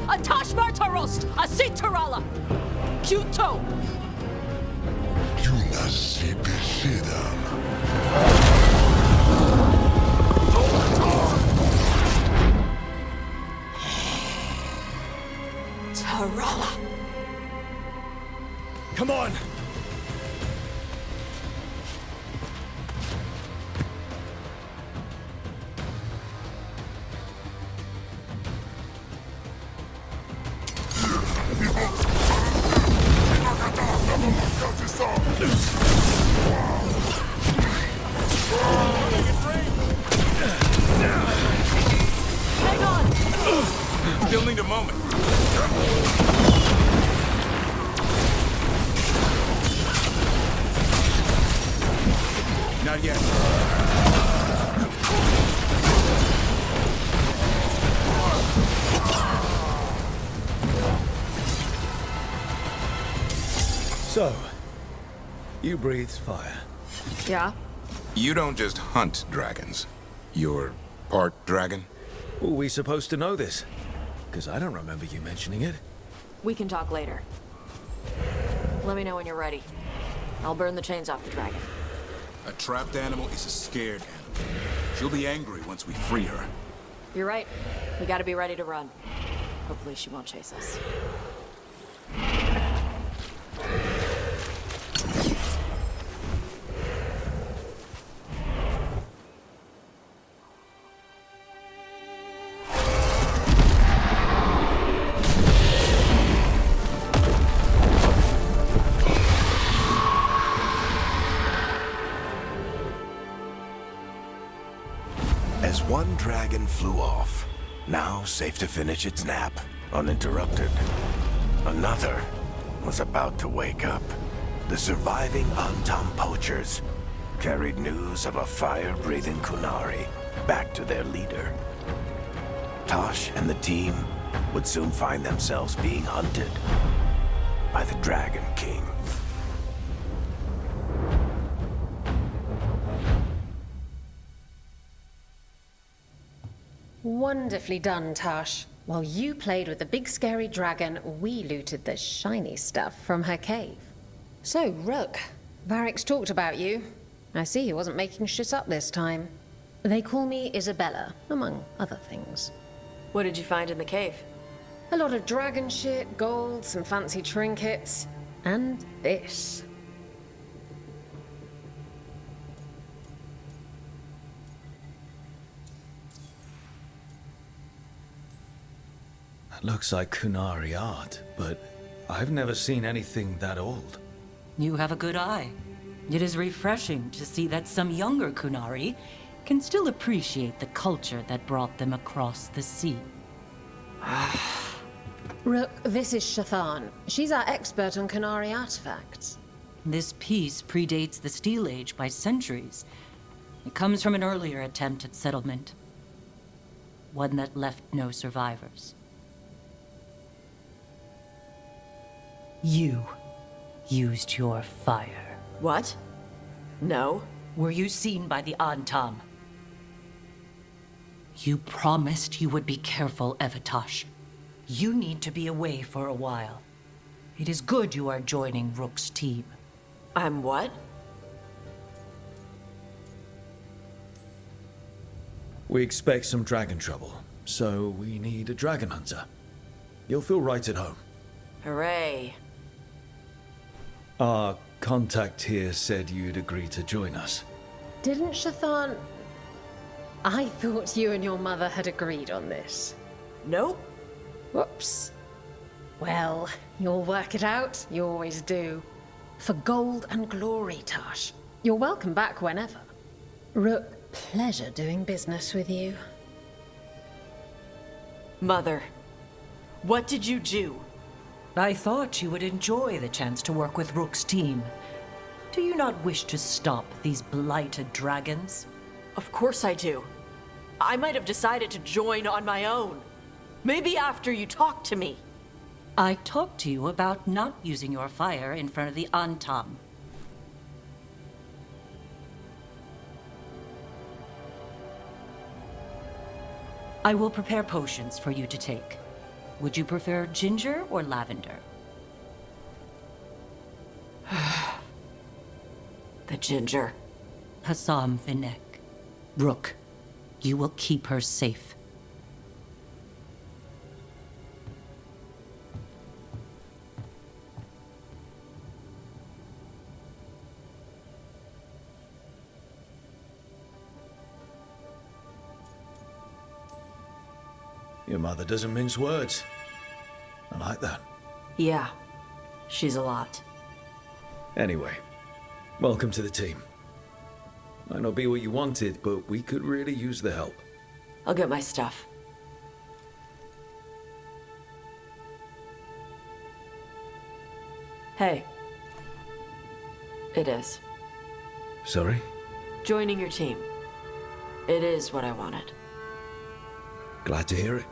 Atash Martarost! Asitarala! Kuto! Tarala! Come on! Hang on! Still need a moment. Not yet. So, you breathe fire. Yeah? You don't just hunt dragons. You're part dragon? Were we supposed to know this? Because I don't remember you mentioning it. We can talk later. Let me know when you're ready. I'll burn the chains off the dragon. A trapped animal is a scared animal. She'll be angry once we free her. You're right. We gotta be ready to run. Hopefully she won't chase us. As one dragon flew off, now safe to finish its nap, uninterrupted. Another was about to wake up. The surviving Antam poachers carried news of a fire-breathing Qunari back to their leader. Tosh and the team would soon find themselves being hunted by the Dragon King. Wonderfully done, Tash. While you played with the big scary dragon, we looted the shiny stuff from her cave. So, Rook, Varric's talked about you. I see he wasn't making shit up this time. They call me Isabella, among other things. What did you find in the cave? A lot of dragon shit, gold, some fancy trinkets, and this. That looks like Qunari art, but I've never seen anything that old. You have a good eye. It is refreshing to see that some younger Qunari can still appreciate the culture that brought them across the sea. Rook, this is Shathan. She's our expert on Qunari artifacts. This piece predates the Steel Age by centuries. It comes from an earlier attempt at settlement. One that left no survivors. You used your fire. What? No. Were you seen by the Antam? You promised you would be careful, Evatosh. You need to be away for a while. It is good you are joining Rook's team. I'm what? We expect some dragon trouble, so we need a dragon hunter. You'll feel right at home. Hooray. Our contact here said you'd agree to join us. Didn't Shathan... I thought you and your mother had agreed on this. Nope. Whoops. Well, you'll work it out. You always do. For gold and glory, Tash. You're welcome back whenever. Rook, pleasure doing business with you. Mother, what did you do? I thought you would enjoy the chance to work with Rook's team. Do you not wish to stop these blighted dragons? Of course I do. I might have decided to join on my own. Maybe after you talked to me. I talked to you about not using your fire in front of the Antam. I will prepare potions for you to take. Would you prefer ginger or lavender? The ginger. Hassam Vinek. Rook, you will keep her safe. Your mother doesn't mince words. I like that. Yeah, she's a lot. Anyway, welcome to the team. Might not be what you wanted, but we could really use the help. I'll get my stuff. Hey. It is. Sorry? Joining your team. It is what I wanted. Glad to hear it.